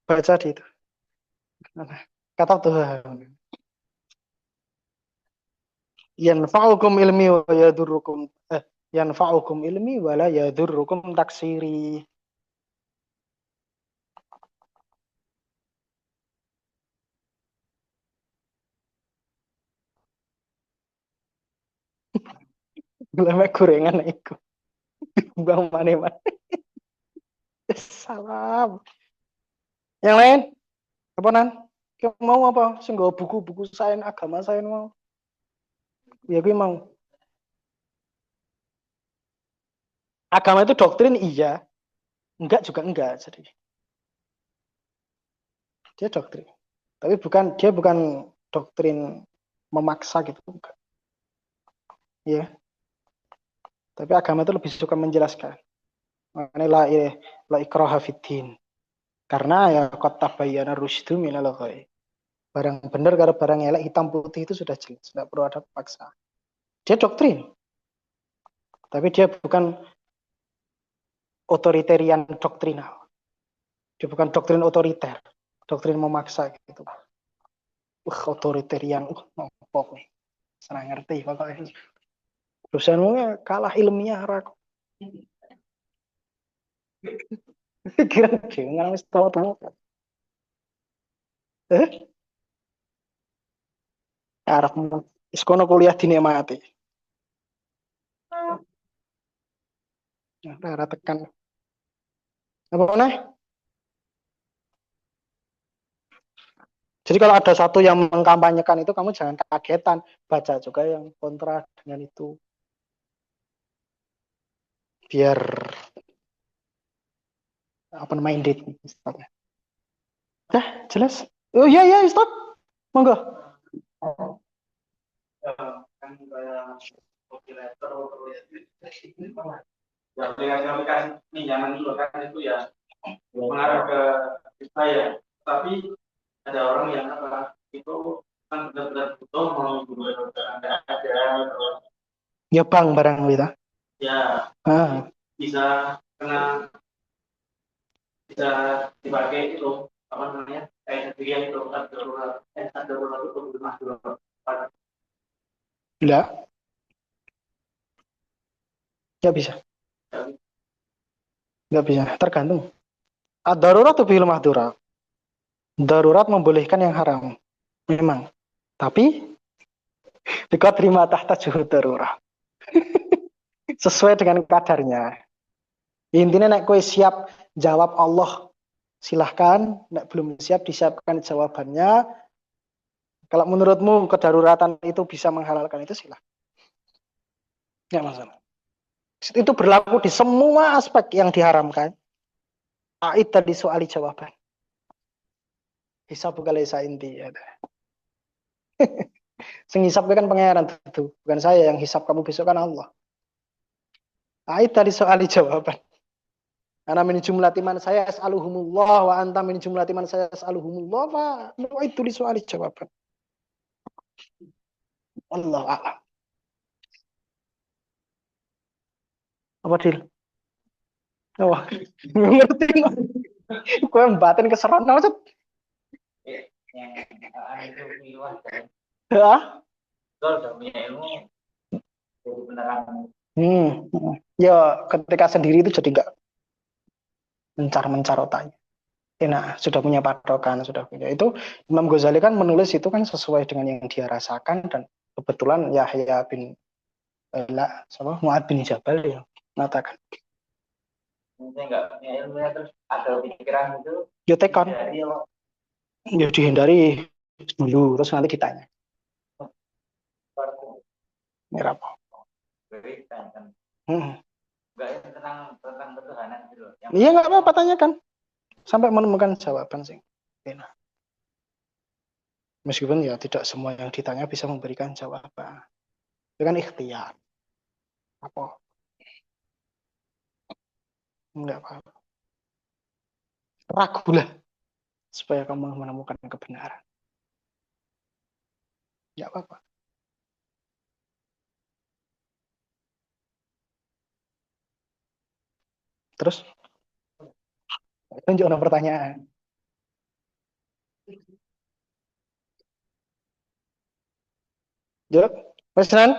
baca di itu. Kata Tuhan. Yanfa'ukum ilmi wa yadurrukum yanfa'ukum ilmi wa la yadurrukum taksiri. Lama gorengan iku. Bang mana-mana. Salam. Yang lain? Apa nan? Mau apa? Sing buku-buku sains agama sains mau. Ya gue mau. Agama itu doktrin iya, enggak juga enggak. Jadi dia doktrin. Tapi dia bukan doktrin memaksa gitu enggak. Ya. Tapi agama itu lebih suka menjelaskan. Makanya la ikraha fiddin. Karena ya qad tabayyana rusydu minal ghayy. Barang benar kalau barang elek hitam putih itu sudah jelas, tidak perlu ada paksa. Dia doktrin, tapi dia bukan otoritarian doktrinal. Dia bukan doktrin otoriter, doktrin memaksa gitu. Otoritarian, pokoknya. Senang ngerti pokoknya. Dosenmu kalah ilmiah rak. Kira jangan wis tua-tua. Arep sekono kuliah dinikmati. Ora tekan. Apa meneh? Jadi kalau ada satu yang mengkampanyekan itu kamu jangan kagetan, baca juga yang kontra dengan itu. Biar open minded. Dah, jelas. Oh iya iya, stop. Monggo. Kan kayak calculator ya aplikasi-aplikasi pinjaman itu kan itu ya mengarah ke kita ya, tapi ada orang yang apa itu kan benar-benar butuh mau anda ada Ya bang barang kita. ya bisa kena bisa dipakai itu apa namanya kayak dia itu ada darurat itu rumah darurat. Enggak, enggak bisa. Enggak bisa, tergantung. Ad-darurat tuh bil mahdurat. Darurat membolehkan yang haram. Memang. Tapi jika terima tahta juhud darurat. Sesuai dengan kadarnya. Intinya nek kue siap jawab Allah, silahkan. Nek belum siap disiapkan jawabannya. Kalau menurutmu kedaruratan itu bisa menghalalkan itu silahkan. Enggak masalah. Itu berlaku di semua aspek yang diharamkan. Ait tadi soal jawaban. Hisab bukan lesa inti. Ya. Sing hisab kan pangeran itu. Bukan saya yang hisab kamu besok kan Allah. Ait tadi soal jawaban. Karena min jumlah timan saya as'aluhumullah wa anta min jumlah timan saya as'aluhumullah fa itu di soal jawaban. Allah a'lam. Apa Dil? Oh, ngerti. Kue batin keseron apa Cet? Yang itu luas kan. Hah? Betul, udah punya ilmu jadi beneran. Ya ketika sendiri itu jadi enggak mencar-mencar otaknya. Nah, sudah punya patokan, sudah punya. Itu Imam Ghazali kan menulis itu kan sesuai dengan yang dia rasakan dan kebetulan Yahya bin sama Mu'ad bin Jabal yang mengatakan. Mungkin nggak punya ilmunya terus ada pikiran itu. Ya tekon. Ya dihindari dulu, terus nanti ditanya. Ini apa? Enggak ya tentang ketuhanan gitu. Iya nggak apa-apa tanyakan sampai menemukan jawaban sih. Enak. Meskipun ya tidak semua yang ditanya bisa memberikan jawaban. Itu kan ikhtiar. Apa? Enggak apa-apa. Ragulah supaya kamu menemukan kebenaran. Enggak apa-apa. Terus tunjuk pertanyaan. Jawab. Mas Nan?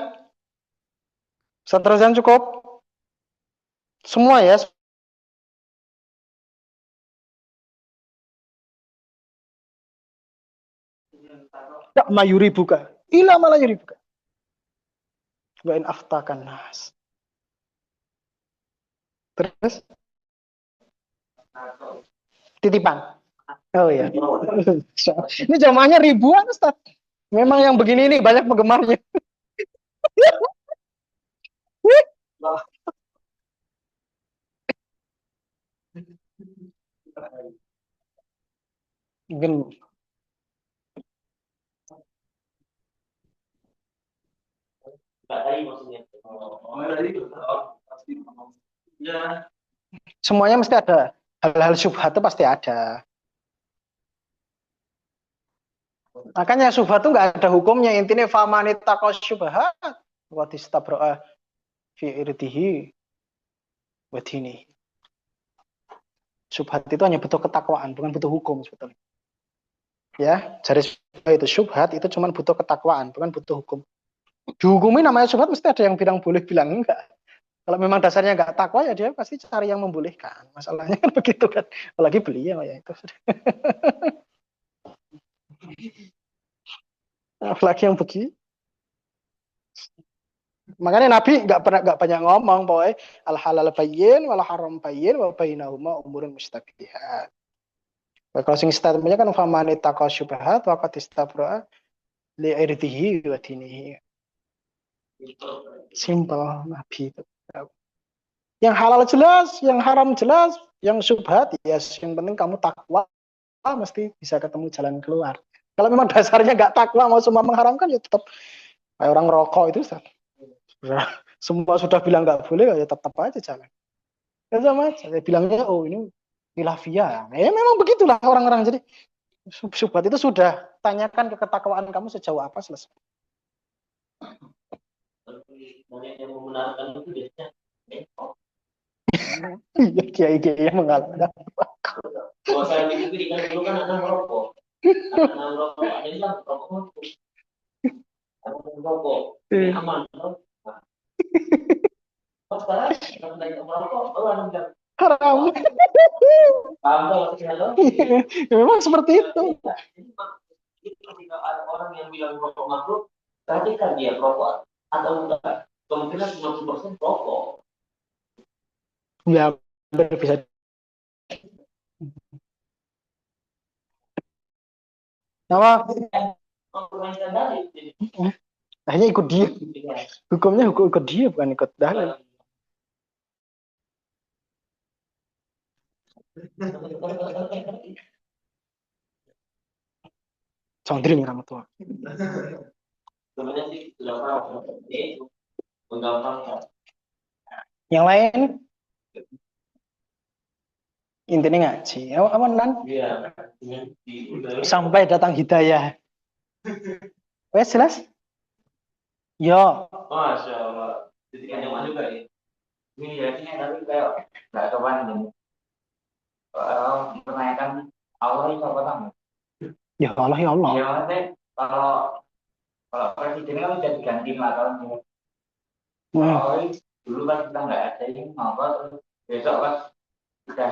Satu cukup? Semua ya? Tak mayuri buka. Ila malah yuri buka. Wa in aftakan nas. Terus? Titipan. Oh iya. Ini jamaahnya ribuan, Ustaz. Memang yang begini ini banyak penggemarnya. Mungkin Enggak tadi maksudnya. Ya, Semuanya mesti ada. Hal-hal syubhat itu pasti ada. Makanya syubhat itu nggak ada hukumnya. Intinya famanita kau syubhat wa tistabro'a fi irdihi wa dinihi. Syubhat itu hanya butuh ketakwaan, bukan butuh hukum sebetulnya. Ya, garis itu syubhat itu cuma butuh ketakwaan, bukan butuh hukum. Dihukumi namanya syubhat mesti ada yang bilang boleh, bilang enggak. Kalau memang dasarnya enggak takwa ya dia pasti cari yang membolehkan. Masalahnya kan begitu kan. Apalagi beliau ya itu. Apalagi yang begitu. Makanya Nabi nggak banyak ngomong bahwa al halal bayyin wal haram bayyin wa bainahuma umurun mustabihat. Closing statementnya kan faman ittaqa syubhat wa qad istabra li irdihi wa dinihi. Simple Nabi itu. Yang halal jelas, yang haram jelas, yang syubhat ya yang penting kamu takwa mesti bisa ketemu jalan keluar. Kalau memang dasarnya nggak takwa mau semua mengharamkan ya tetap kayak orang rokok itu semua sudah bilang nggak boleh ya tetap aja jalan. Ya sama aja. Saya bilangnya oh ini khilafiyah. Ya memang begitulah orang-orang. Jadi syubhat itu sudah tanyakan ke ketakwaan kamu sejauh apa selesai. banyak yang membenarkan itu biasanya. Iya kiai-kiai yang mengalami. Kalau saya pikir kan dulu kan ada merokok. Ada merokok, jadi kan merokok. Ada merokok, ini aman. Oh, sekarang kalau dari merokok, baru ada yang Haram. paham kalau Memang seperti itu. Jadi ketika ada orang yang bilang merokok makruh, perhatikan dia merokok atau enggak. Kemungkinan 50% rokok. Ya bisa. Nama akhirnya ikut dia. Hukumnya ikut dia bukan ikut dalil. Sondri nih ramah tua. Sebenarnya sih sudah paham. Itu menggampangkan. Yang lain intinya ngaji. Apa nan? Iya. Sampai datang hidayah. Wes jelas? Yo. Masya Allah. Jadi kan yang juga ya. Ini ya ini tapi kayak nggak kawan ini. Menanyakan Allah itu apa kamu? Ya Allah ya Allah. Ya maksudnya kalau presiden kan udah diganti lah kalau dulu kan kita nggak ada ini apa terus besok pas udah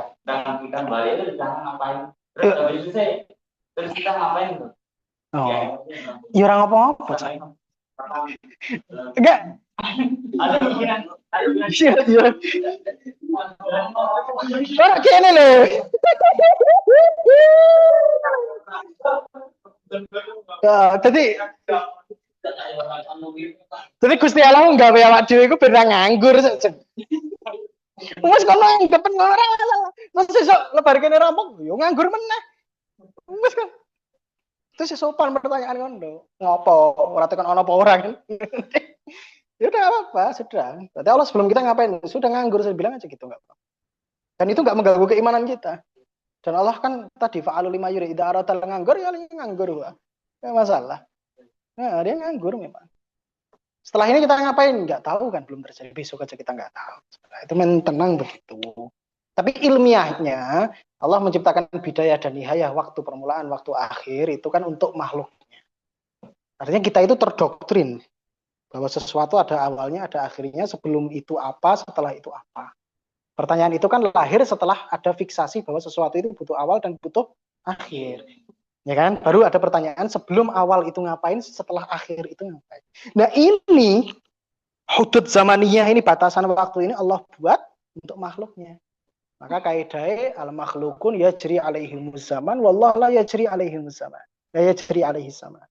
kita balik itu kita ngapain? Terus habis itu terus kita ngapain tuh? Oh. Ya orang apa-apa. Enggak. Ada yang Iya. Ora kene lho. Ya, jadi Gusti Allah nggawe awak dhewe iku ben nganggur. Wes kono depen ora masalah. Terus sesuk lebar kene rampung yo nganggur meneh. Wes kan. Terus sopan pertanyaan ngono. Ngopo? Ora tekan ono apa ora kan? Ya udah apa-apa, sudah. Berarti Allah sebelum kita ngapain? Sudah nganggur, saya bilang aja gitu enggak apa. Dan itu enggak mengganggu keimanan kita. Dan Allah kan tadi fa'alu lima yuri idza arada nganggur ya nganggur, Pak. Enggak masalah. Nah, dia nganggur memang. Setelah ini kita ngapain? Enggak tahu kan, belum terjadi. Besok aja kita enggak tahu. Itu tenang begitu. Tapi ilmiahnya Allah menciptakan bidayah dan nihayah, waktu permulaan, waktu akhir itu kan untuk makhluknya. Artinya kita itu terdoktrin bahwa sesuatu ada awalnya, ada akhirnya, sebelum itu apa, setelah itu apa. Pertanyaan itu kan lahir setelah ada fiksasi bahwa sesuatu itu butuh awal dan butuh akhir. Ya kan? Baru ada pertanyaan sebelum awal itu ngapain, setelah akhir itu ngapain. Nah ini hudud zamaniyah ini, batasan waktu ini Allah buat untuk makhluknya. Maka kaidahnya al-makhlukun yajri alaihimus zaman wallah la yajri alaihimus zaman. La yajri alaihis zaman.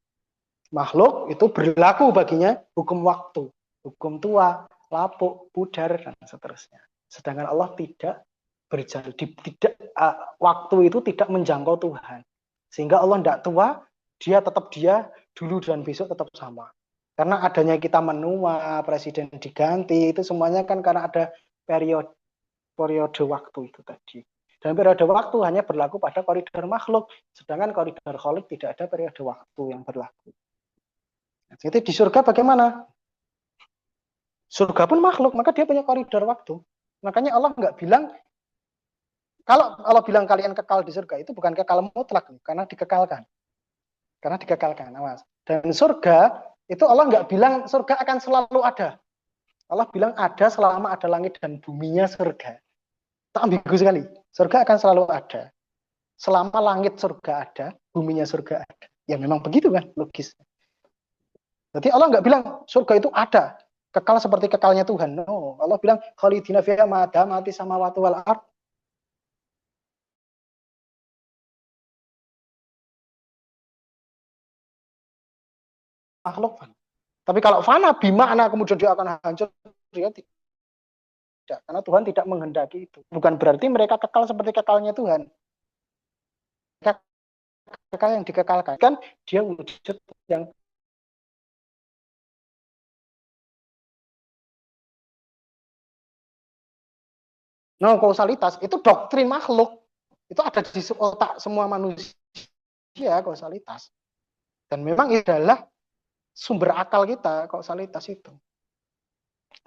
Makhluk itu berlaku baginya hukum waktu, hukum tua, lapuk, pudar dan seterusnya. Sedangkan Allah tidak berjalan, waktu itu tidak menjangkau Tuhan. Sehingga Allah tidak tua, dia tetap dia, dulu dan besok tetap sama. Karena adanya kita menua, presiden diganti, itu semuanya kan karena ada periode waktu itu tadi. Dan periode waktu hanya berlaku pada koridor makhluk, sedangkan koridor kholik tidak ada periode waktu yang berlaku. Jadi di surga bagaimana? Surga pun makhluk, maka dia punya koridor waktu. Makanya Allah nggak bilang, kalau Allah bilang kalian kekal di surga, itu bukan kekal mutlak, karena dikekalkan. Karena dikekalkan, awas. Dan surga, itu Allah nggak bilang surga akan selalu ada. Allah bilang ada selama ada langit dan buminya surga. Tak ambigu sekali. Surga akan selalu ada. Selama langit surga ada, buminya surga ada. Ya memang begitu kan, logis. Jadi Allah nggak bilang surga itu ada, kekal seperti kekalnya Tuhan. No, Allah bilang khalidina fiha ma damati samawati wal ard. Makhluk fana. Tapi kalau fana bimakna kemudian dia akan hancur, dia tidak. Karena Tuhan tidak menghendaki itu. Bukan berarti mereka kekal seperti kekalnya Tuhan. Kekal yang dikekalkan kan dia wujud yang kausalitas itu doktrin makhluk. Itu ada di otak semua manusia kausalitas. Dan memang itu adalah sumber akal kita, kausalitas itu.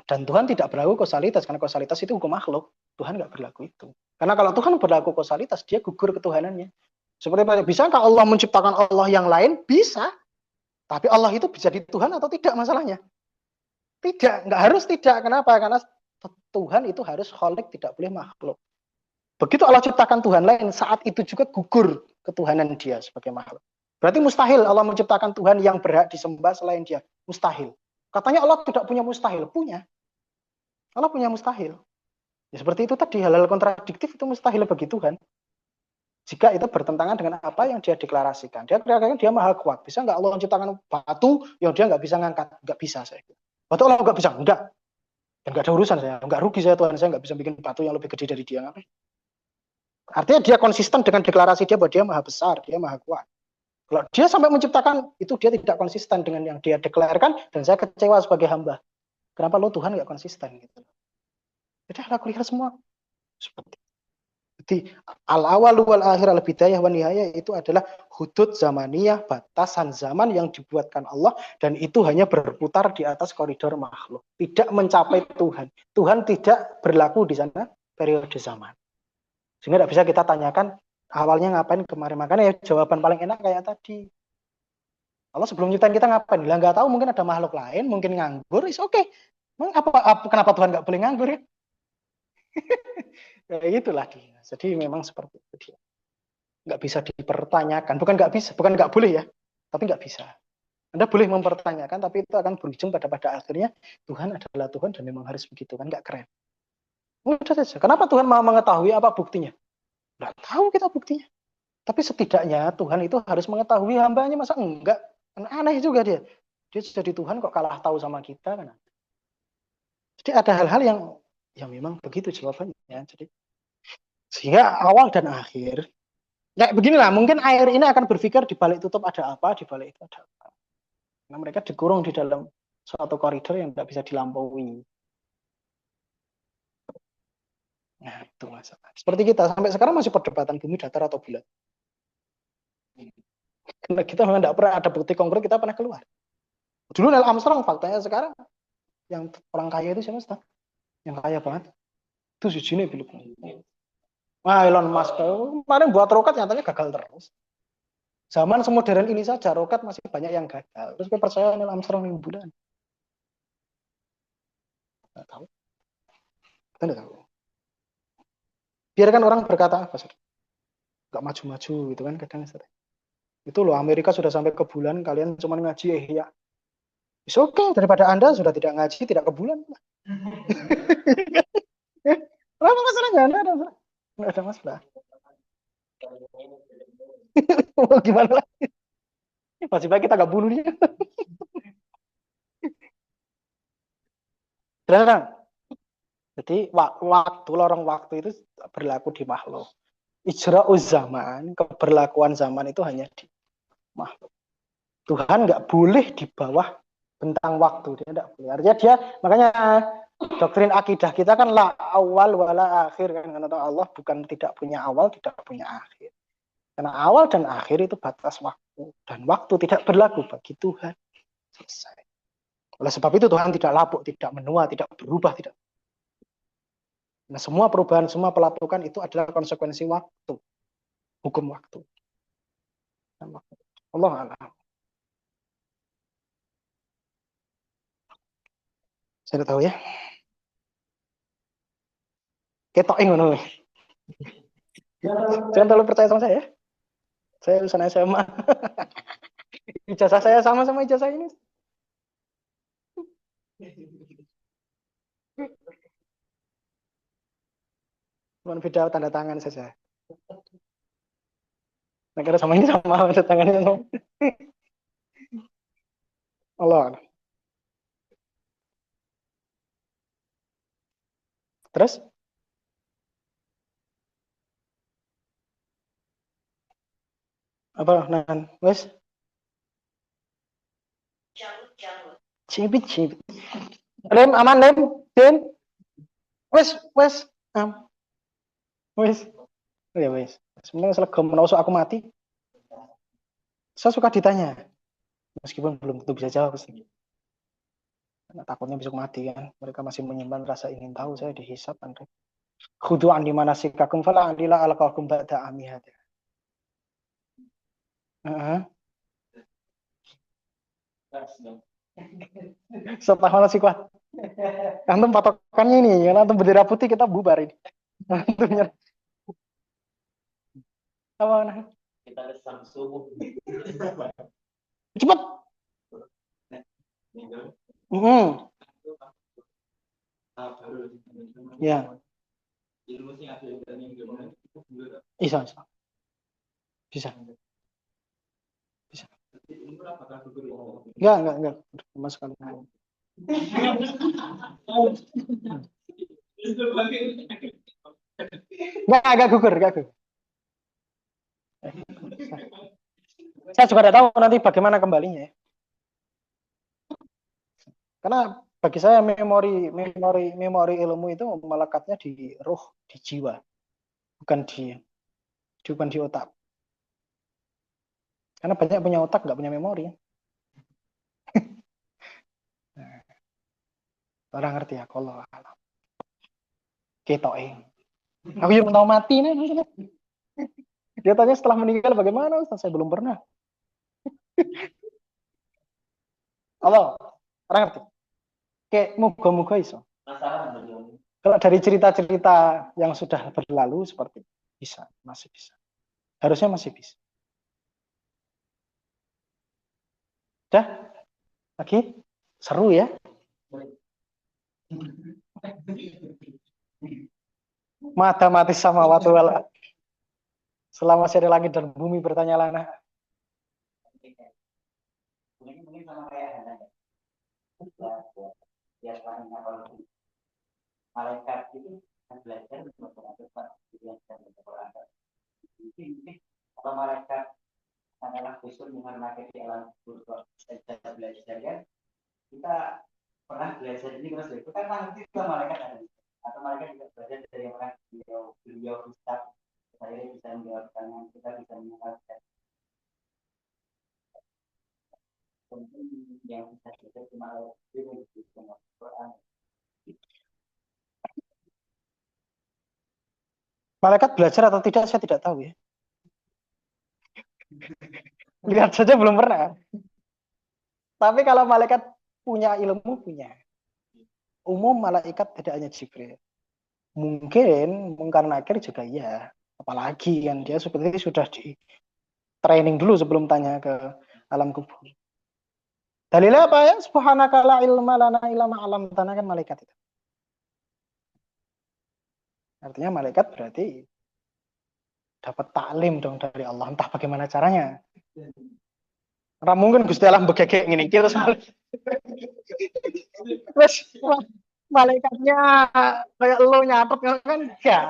Dan Tuhan tidak berlaku kausalitas, karena kausalitas itu hukum makhluk. Tuhan nggak berlaku itu. Karena kalau Tuhan berlaku kausalitas, dia gugur ketuhanannya. Seperti bisakah Allah menciptakan Allah yang lain? Bisa. Tapi Allah itu bisa jadi Tuhan atau tidak masalahnya? Tidak, nggak harus tidak. Kenapa? Karena Tuhan itu harus kholik, tidak boleh makhluk. Begitu Allah ciptakan Tuhan lain, saat itu juga gugur ketuhanan dia sebagai makhluk. Berarti mustahil Allah menciptakan Tuhan yang berhak disembah selain dia. Mustahil. Katanya Allah tidak punya mustahil. Punya. Allah punya mustahil. Ya, seperti itu tadi, hal-hal kontradiktif itu mustahil bagi Tuhan. Jika itu bertentangan dengan apa yang dia deklarasikan. Dia kira-kira dia maha kuat. Bisa nggak Allah menciptakan batu yang dia nggak bisa ngangkat? Nggak bisa saya. Batu Allah nggak bisa? Enggak. Dan nggak ada urusan saya. Nggak rugi saya Tuhan. Saya nggak bisa bikin batu yang lebih gede dari dia. Ngapain? Artinya dia konsisten dengan deklarasi dia bahwa dia maha besar, dia maha kuat. Kalau dia sampai menciptakan, itu dia tidak konsisten dengan yang dia deklarkan, dan saya kecewa sebagai hamba. Kenapa lo Tuhan nggak konsisten? Gitu. Jadi aku lihat semua seperti jadi al-awal wal akhir al bidayah wan nihayah itu adalah hudud zamaniyah, batasan zaman yang dibuatkan Allah, dan itu hanya berputar di atas koridor makhluk, tidak mencapai Tuhan. Tuhan tidak berlaku di sana periode zaman. Sehingga tidak bisa kita tanyakan awalnya ngapain kemarin. Makanya ya jawaban paling enak kayak tadi. Allah sebelum nyiptain kita ngapain? Lah nggak tahu, mungkin ada makhluk lain, mungkin nganggur, is oke. Kenapa Tuhan nggak boleh nganggur ya? Kayak gitulah dia. Jadi memang seperti itu dia. Nggak bisa dipertanyakan. Bukan nggak boleh ya, tapi nggak bisa. Anda boleh mempertanyakan, tapi itu akan berujung pada akhirnya Tuhan adalah Tuhan dan memang harus begitu, kan nggak keren. Udah saja. Kenapa Tuhan mau mengetahui apa buktinya? Nggak tahu kita buktinya. Tapi setidaknya Tuhan itu harus mengetahui hambanya, masa enggak? Kan aneh juga dia. Dia jadi Tuhan kok kalah tahu sama kita kan? Jadi ada hal-hal yang memang begitu jawabannya. Jadi sehingga awal dan akhir kayak beginilah, mungkin air ini akan berpikir di balik tutup ada apa, di balik itu ada apa. Karena mereka dikurung di dalam suatu koridor yang tidak bisa dilampaui. Nah, itu masalah. Seperti kita sampai sekarang masih perdebatan bumi datar atau bulat. Karena kita memang tidak pernah ada bukti konkret, kita pernah keluar. Dulu Neil Armstrong, faktanya sekarang yang orang kaya itu siapa, Ustaz? Yang kaya banget. Itu si Jini dulu. Nah, Elon Musk kemarin buat roket nyatanya gagal terus. Zaman semodern ini saja roket masih banyak yang gagal. Terus saya percaya Neil Armstrong yang bulan. Nggak tahu. Kita nggak tahu. Biarkan orang berkata apa, nggak maju-maju gitu kan kadang. Itu loh, Amerika sudah sampai ke bulan, kalian cuma ngaji ya. It's okay, daripada Anda sudah tidak ngaji, tidak ke bulan. Apa masalahnya? Nggak ada masalah. Gimana lagi? Masih baik kita nggak bunuh dia. Jadi lorong waktu itu berlaku di makhluk. Ijra'uz zaman, keberlakuan zaman itu hanya di makhluk. Tuhan nggak boleh di bawah bentang waktu, dia tidak boleh. Artinya dia, makanya doktrin akidah kita kan la awal wala akhir kan, karena Allah bukan tidak punya awal, tidak punya akhir. Karena awal dan akhir itu batas waktu, dan waktu tidak berlaku bagi Tuhan. Selesai. Oleh sebab itu Tuhan tidak lapuk, tidak menua, tidak berubah, tidak. Nah, semua perubahan, semua pelapukan itu adalah konsekuensi waktu, hukum waktu. Allah a'lam. Saya tidak tahu ya. Ketok ngono. Jangan terlalu percaya sama saya. Saya lulusan SMA. Ijazah saya sama ijazah ini. Cuma beda tanda tangan saja. Negara sama ini sama tanda tangannya sama. Allah. Terus? Apa nan? Wes? Cibit. Lem aman lem, Den. Wes. Wes. Ya wes. Sebenarnya selegam menusuk aku mati. Saya suka ditanya, meskipun belum tentu bisa jawab sih. Karena takutnya besok mati kan. Mereka masih menyimpan rasa ingin tahu. Saya dihisap kan. Khudu'an di mana sikakum fala adila alaqakum ba'da amihad. Setahun masih kuat. Antum patokannya ini, ya antum bendera putih kita bubar ini. Antumnya. Apa nah? Kita kesam subuh. Cepat. Ya. Bisa. Enggak. Sama sekali. Enggak gugur. Saya juga tidak tahu nanti bagaimana kembalinya. Karena bagi saya memori ilmu itu melekatnya di ruh, di jiwa, bukan di otak. Karena banyak punya otak nggak punya memori. Orang ngerti ya kalau ketoke. Aku yang tahu mati nih. Dia tanya setelah meninggal bagaimana Ustaz? Saya belum pernah. Allah, orang ngerti. Kayak moga-moga iso. Kalau dari cerita-cerita yang sudah berlalu seperti masih bisa. Harusnya masih bisa. Udah? Lagi? Seru ya? Mata mati sama waktu wala. Selama masih ada langit dan bumi bertanyalah nah. Mungkin sama kayak malaikat itu belajar kalau malaikat adalah khusus menghormati di alam belajar kan kita pernah belajar ini terus itu kan nanti juga malaikat ada atau malaikat juga belajar dari orang beliau Ustaz saya bisa menjawab pertanyaan kita bisa menjelaskan yang bisa kita cuma Quran. Malaikat belajar atau tidak saya tidak tahu ya. Lihat saja belum pernah. Tapi kalau malaikat punya ilmu punya. Umum malaikat tidak hanya Jibril. Mungkin Mungkar Nakir juga iya. Apalagi kan dia seperti sudah di training dulu sebelum tanya ke alam kubur. Dalilnya apa ya? Subhanaka la ilma lana illa ma 'allamtana kan malaikat itu. Artinya malaikat berarti dapat taklim dong dari Allah. Entah bagaimana caranya. Karena mungkin Gusti Allah begegek ngene iki terus malaikatnya kayak lo nyatet kan enggak.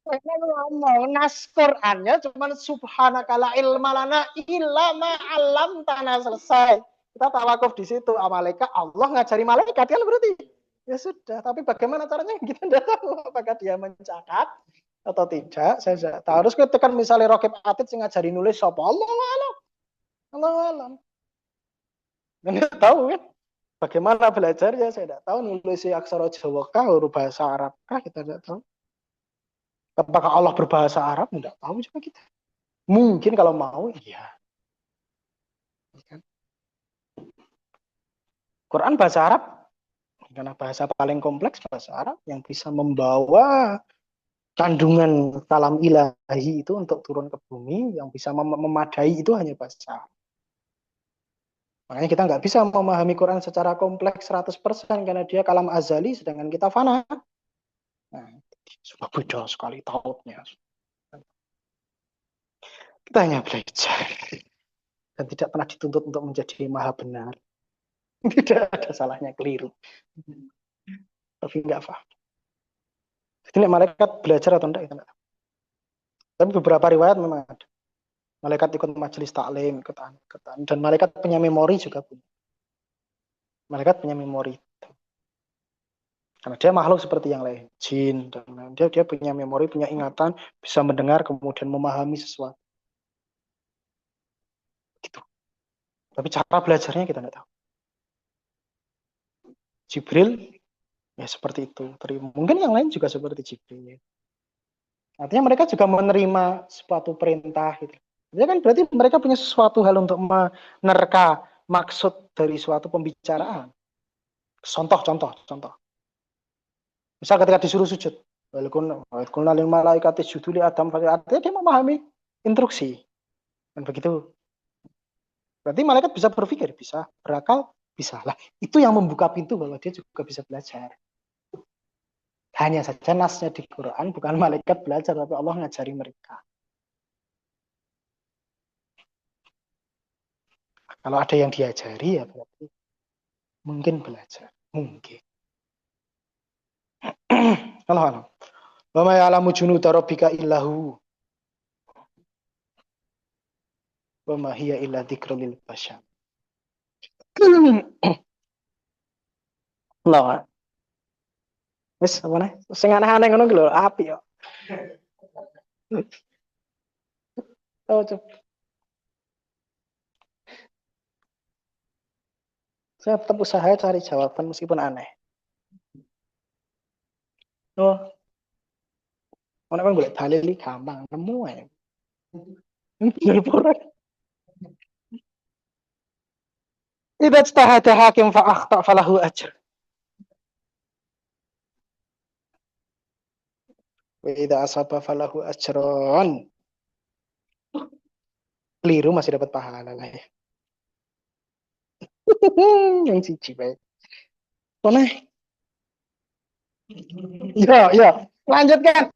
Karena ngomong nas Qur'annya cuma subhanaka la ilma lana illa ma 'allamtana selesai. Kita tawakuf di situ. Malaikat, Allah ngajari malaikat kan berarti. Ya sudah, tapi bagaimana caranya kita tidak tahu apakah dia mencatat atau tidak. Saya tidak tahu. Harus ketika misalnya Rokib Atid yang ngajari nulis sapa Allah alam. Allah alam. Dan tidak tahu kan. Bagaimana belajarnya saya tidak tahu. Nulis aksara Jawa kah, huruf bahasa Arab kah, kita tidak tahu. Apakah Allah berbahasa Arab? Tidak tahu juga kita. Mungkin kalau mau, iya. Quran bahasa Arab, karena bahasa paling kompleks bahasa Arab yang bisa membawa kandungan kalam ilahi itu untuk turun ke bumi, yang bisa memadai itu hanya bahasa Arab. Makanya kita nggak bisa memahami Quran secara kompleks 100% karena dia kalam azali, sedangkan kita fana. Nah, sudah beda sekali tautnya. Kita hanya belajar dan tidak pernah dituntut untuk menjadi maha benar. Tidak ada salahnya keliru. Tapi nggak paham. Jadi malaikat belajar atau enggak, kita enggak tahu. Tapi beberapa riwayat memang ada. Malaikat ikut majelis taklim, ikutan. Dan malaikat punya memori juga punya. Malaikat punya memori. Karena dia makhluk seperti yang lain. Jin. Dan dia punya memori, punya ingatan, bisa mendengar, kemudian memahami sesuatu. Gitu. Tapi cara belajarnya kita nggak tahu. Jibril ya seperti itu. Mungkin yang lain juga seperti Jibril. Artinya mereka juga menerima suatu perintah. Gitu. Ya kan berarti mereka punya sesuatu hal untuk menerka maksud dari suatu pembicaraan. Contoh. Misal ketika disuruh sujud. Walaupun lil malaikati sujudu li Adam, artinya dia memahami instruksi. Dan begitu. Berarti malaikat bisa berpikir, bisa berakal, bisa lah. Itu yang membuka pintu bahwa dia juga bisa belajar. Hanya saja nasnya di Quran bukan malaikat belajar, tapi Allah ngajari mereka. Kalau ada yang diajari ya berarti mungkin belajar, mungkin. Allah. Wa ma ya'lamu junuda rabbika illahu. Wa ma hiya illa dzikrul lil bashar. Allah. Wis apa nih? Sing aneh-aneh ngono ki lho, apik yo. Oh, saya tetap usaha cari jawaban meskipun aneh. Oh, mana kan boleh dalil gampang, nemu aja. Idza ijtahada hakim fa akhta falahu ajr. Wa idza asaba falahu ajron. Keliru masih dapat pahala lah ya. Yang siji baik. Mana? Ya. Lanjutkan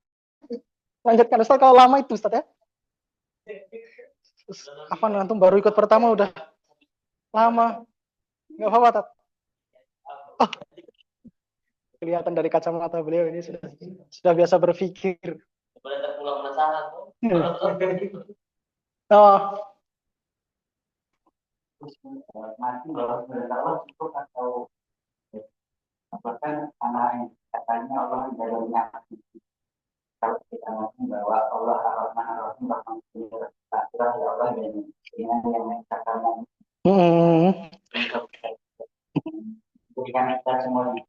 Ustaz, kalau lama itu Ustaz ya. Apa nanti baru ikut pertama udah lama. Enggak apa-apa, Tat. Oh. Kelihatan dari kacamata beliau ini sudah biasa berpikir. Boleh terpulang penasaran. Oh. Mati bahwa Allah cukup atau bahkan anak yang katanya Allah menjadinya kalau kita mati bahwa Allah Ar-Rahman Ar-Rahim bahkan kita Allah dengan yang katanya berikan kita semua di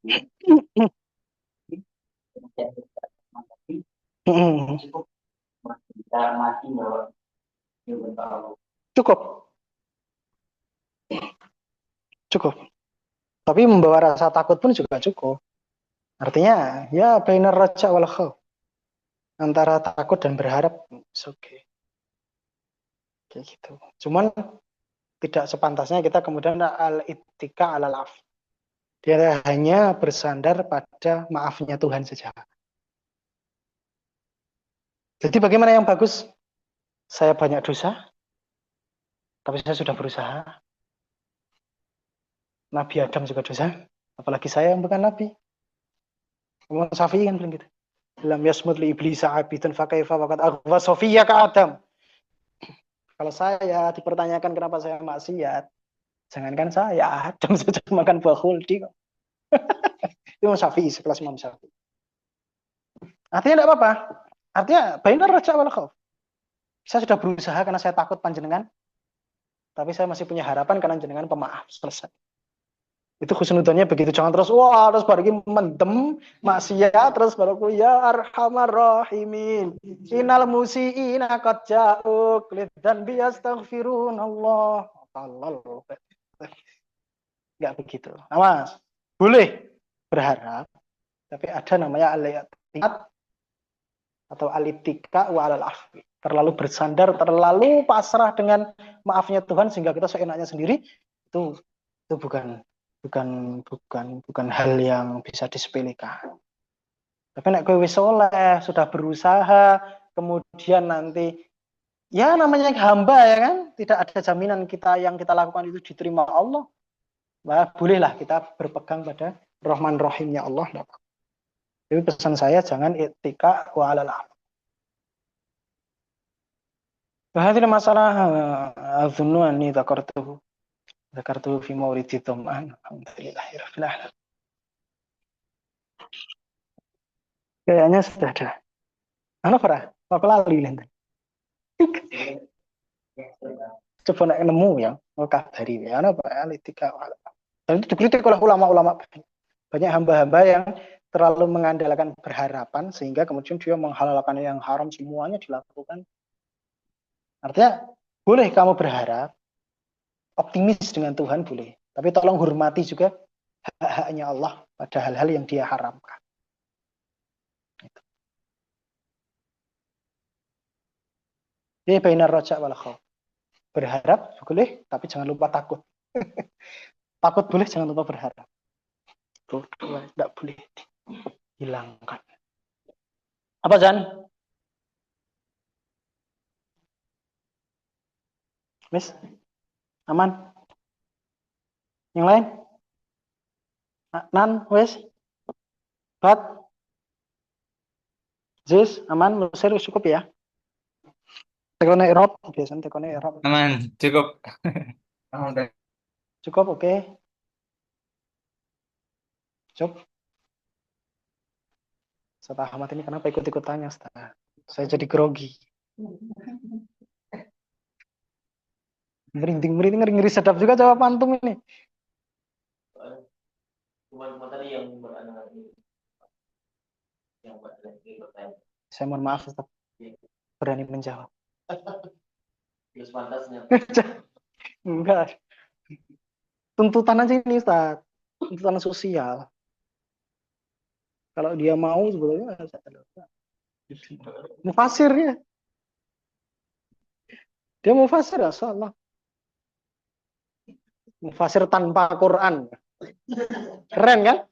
sini cukup kita mati bahwa cukup. Tapi membawa rasa takut pun juga cukup. Artinya ya bainar raja wal khauf. Antara takut dan berharap oke. Kayak gitu. Cuman tidak sepantasnya kita kemudian al-ittika alal af. Dia hanya bersandar pada maafnya Tuhan saja. Jadi bagaimana yang bagus? Saya banyak dosa, tapi saya sudah berusaha. Nabi Adam juga dosa, apalagi saya yang bukan Nabi. Imam Syafi'i kan bilang gitu. Lam yasmud li iblis abidun fa kaifa waqad aghwa Sofiyya ka Adam. Kalau saya dipertanyakan kenapa saya maksiat, Jangankan saya, Adam saja makan buah khuldi kok. Itu Imam Syafi'i, sekelas Imam Syafi'i. Artinya tidak apa-apa. Artinya bainar raja wal khauf. Saya sudah berusaha karena saya takut panjenengan, tapi saya masih punya harapan karena jenengan pemaaf. Selesai. Itu khusnudonnya begitu. Jangan terus, wah, terus baru mendem, maksiat, terus baru ya arhamar rahimin. Innal musiina qad ja'uk lidzan biyastaghfirun Allah. Tolol. Enggak begitu. Awas. Boleh berharap, tapi ada namanya al-i'tiqad atau al-ittika wa alal afwi. Terlalu bersandar, terlalu pasrah dengan maafnya Tuhan sehingga kita seenaknya sendiri, itu bukan hal yang bisa disepelekan. Tapi nek kowe wis soleh, sudah berusaha, kemudian nanti ya namanya hamba ya kan, tidak ada jaminan yang kita lakukan itu diterima Allah. Nah, bolehlah kita berpegang pada Rahman Rahimnya Allah. Jadi pesan saya jangan ittika wa alal afwi. Hadhihi masalah azunnu anni dzakartuhu fi mawridi dhama'an. Alhamdulillahirabbil alamin. Kayaknya sudah ada. Ana ora? Kok lali lenten. Coba nek nemu ya, kabari ya ana apa alitika. Dan itu dikritik oleh ulama-ulama banyak hamba-hamba yang terlalu mengandalkan berharapan sehingga kemudian dia menghalalkan yang haram semuanya dilakukan. Artinya boleh kamu berharap, optimis dengan Tuhan boleh, tapi tolong hormati juga hak-haknya Allah pada hal-hal yang Dia haramkan. Ini bainar raja wal khauf. Berharap boleh, tapi jangan lupa takut. Takut boleh, jangan lupa berharap. Itu tidak boleh hilangkan. Apa Jan? Miss? Aman? Yang lain? Nan, wes? Bat? Zis, aman? Lusir cukup ya? Tekone Eropa, biasanya tekone Eropa. Aman, cukup. Cukup, oke. Cukup. Ustaz Ahmad ini kenapa ikut-ikut tanya, Ustaz? Saya jadi grogi. Merinding, ngeri sedap juga jawab antum ini. Cuma tadi yang beranak yang bertanya. Saya mohon maaf, Ustaz. Berani menjawab. Terus pantasnya. Enggak. Tuntutan aja ini, Ustaz. Tuntutan sosial. Kalau dia mau sebetulnya mufasir ya. Dia mufasir ya, Allah. Mufasir tanpa Quran. Keren kan?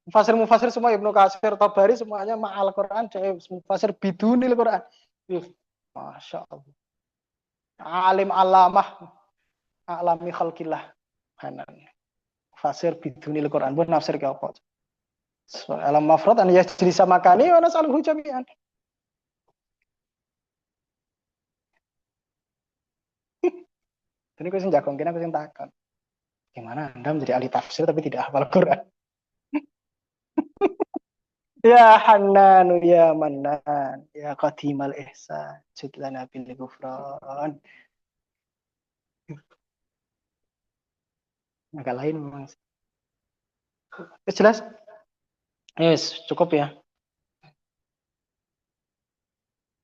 Mufasir semua Ibnu Katsir, Tabari semuanya ma'al Quran, mufasir bidunil Quran. Masya Allah. Alim alamah alami khalqillah. Mufasir bidunil Quran. Buat nafsir ke apa? Alam mafrad an yajri samakani wa nas'aluhu jami'an. Ini aku sing jakong kene aku sing takon. Gimana Anda menjadi ahli tafsir tapi tidak hafal Quran? Ya Hanan ya Manan ya Qadimal Ihsan jidlana bil ghufran. Agak lain memang. Jelas? Yes, cukup ya.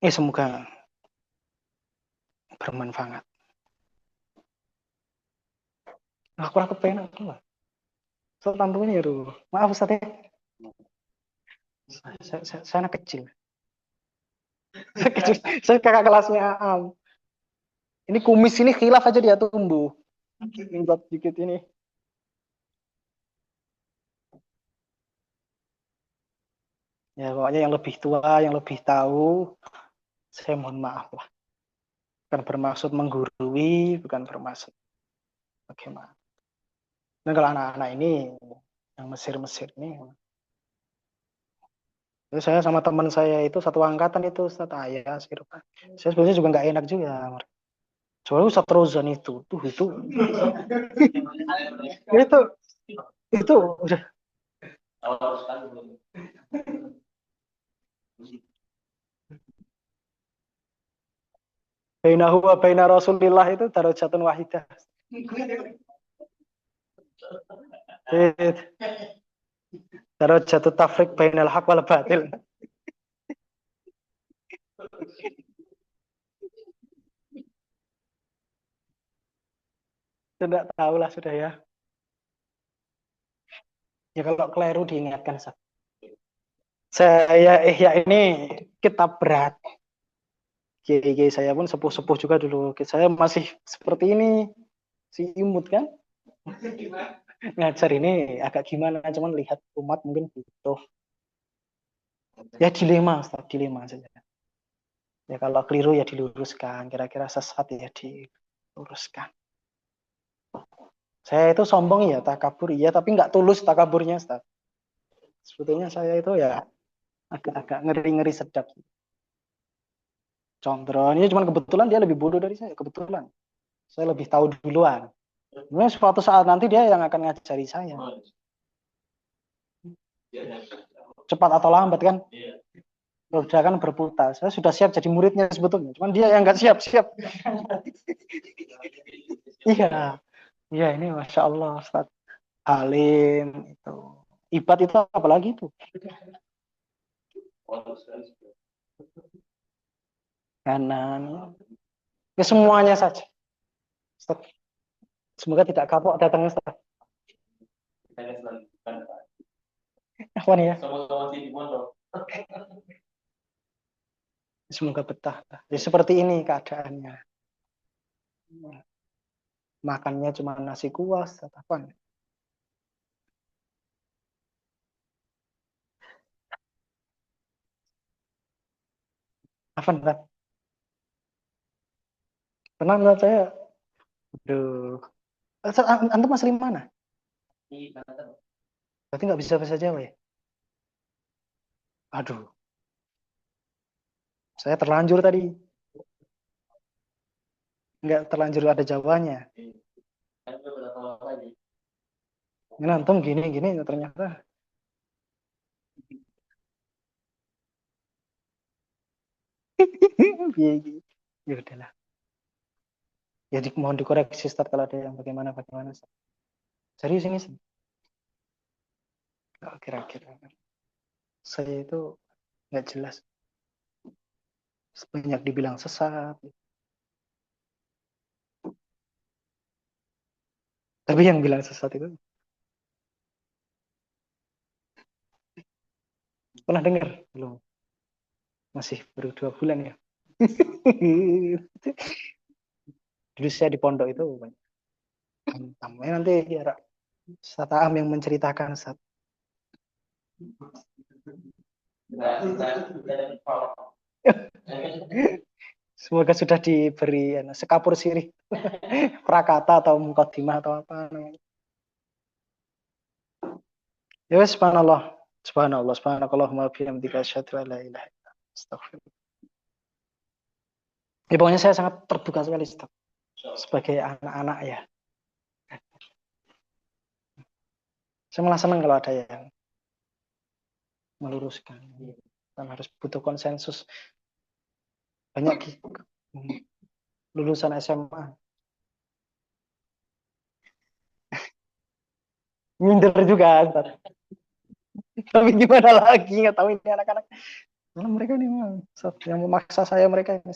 Semoga bermanfaat. Aku pengen aku lah. So tantunya ya dulu. Maaf Ustaz ya. Saya anak kecil. Saya kakak kelasnya Aam. Ini kumis ini khilaf aja dia tumbuh. Minta dikit ini. Ya pokoknya yang lebih tua, yang lebih tahu, saya mohon maaf lah. Bukan bermaksud menggurui, bukan bermaksud bagaimana. Dan kalau anak-anak ini, yang Mesir-Mesir ini, jadi saya sama teman saya itu satu angkatan itu Ustaz Ayah, saya sebetulnya juga nggak enak juga. Soalnya Ustadz Rozan itu itu udah Awal sekali. bainahu wa baina Rasulillah itu darajatun wahidah. Darajatut tafriq bainal haq wal batil. Tidak tahu lah sudah ya. Ya kalau keliru diingatkan. Saya ini kitab berat. Kiai saya pun sepuh-sepuh juga dulu. Saya masih seperti ini. Si imut kan. Ngajar ini agak gimana. Cuman lihat umat mungkin butuh. Ya dilema, Ustaz. Dilema saja. Ya kalau keliru ya diluruskan. Kira-kira sesat ya diluruskan. Saya itu sombong ya, takabur ya, tapi nggak tulus takaburnya, Ustaz. Sebetulnya saya itu ya agak-agak ngeri-ngeri sedap. Condro, ini cuma kebetulan dia lebih bodoh dari saya, kebetulan. Saya lebih tahu duluan. Mungkin suatu saat nanti dia yang akan ngajari saya. Cepat atau lambat kan? Roda kan berputar. Saya sudah siap jadi muridnya sebetulnya. Cuman dia yang nggak siap-siap. Iya. Iya ini Masya Allah Ustaz. Alim itu. Ibad itu apalagi itu. Kanan. Ya semuanya saja. Ustaz. Semoga tidak kapok datangnya Ustaz. Apa nih ya? Semoga betah. Ya seperti ini keadaannya. Makannya cuma nasi kuas atau apa? Apa nih? Pernah menurut saya, aduh. Antum asli mana? Berarti nggak bisa bahasa Jawa ya? Aduh, saya terlanjur tadi. Nggak terlanjur ada Jawanya. Ini antum gini-gini ternyata. Ya udahlah. Jadi mohon dikoreksi Ustaz kalau ada yang bagaimana. Serius ini sih. Kira-kira. Saya itu nggak jelas. Banyak dibilang sesat. Tapi yang bilang sesat itu pernah dengar belum? Masih baru 2 bulan ya. Dulu saya di pondok itu banyak. Namanya nanti ya Ustaz Aam yang menceritakan Ustaz. Semoga sudah diberi sekapur sirih prakata atau mukadimah atau apa namanya. Ya subhanallah. Subhanallah, subhanakallahumma bihamdika asyhadu an la ilaha illa anta astaghfiruka. Ya pokoknya saya sangat terbuka sekali Ustaz. Sebagai anak-anak ya. Saya malah senang kalau ada yang meluruskan. Dan harus butuh konsensus. Banyak lulusan SMA. Minder juga Ustaz. Tapi gimana lagi, nggak tahu ini anak-anak. Karena mereka ini yang memaksa saya mereka ini.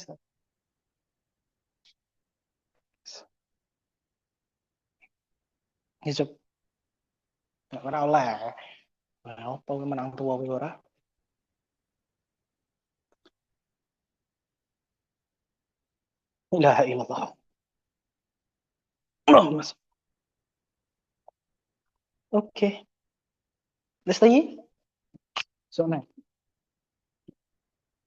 Yusuf, nggak pernah oleh. Apa menang tua ora? La ilallah. Oke. Let's lagi. So,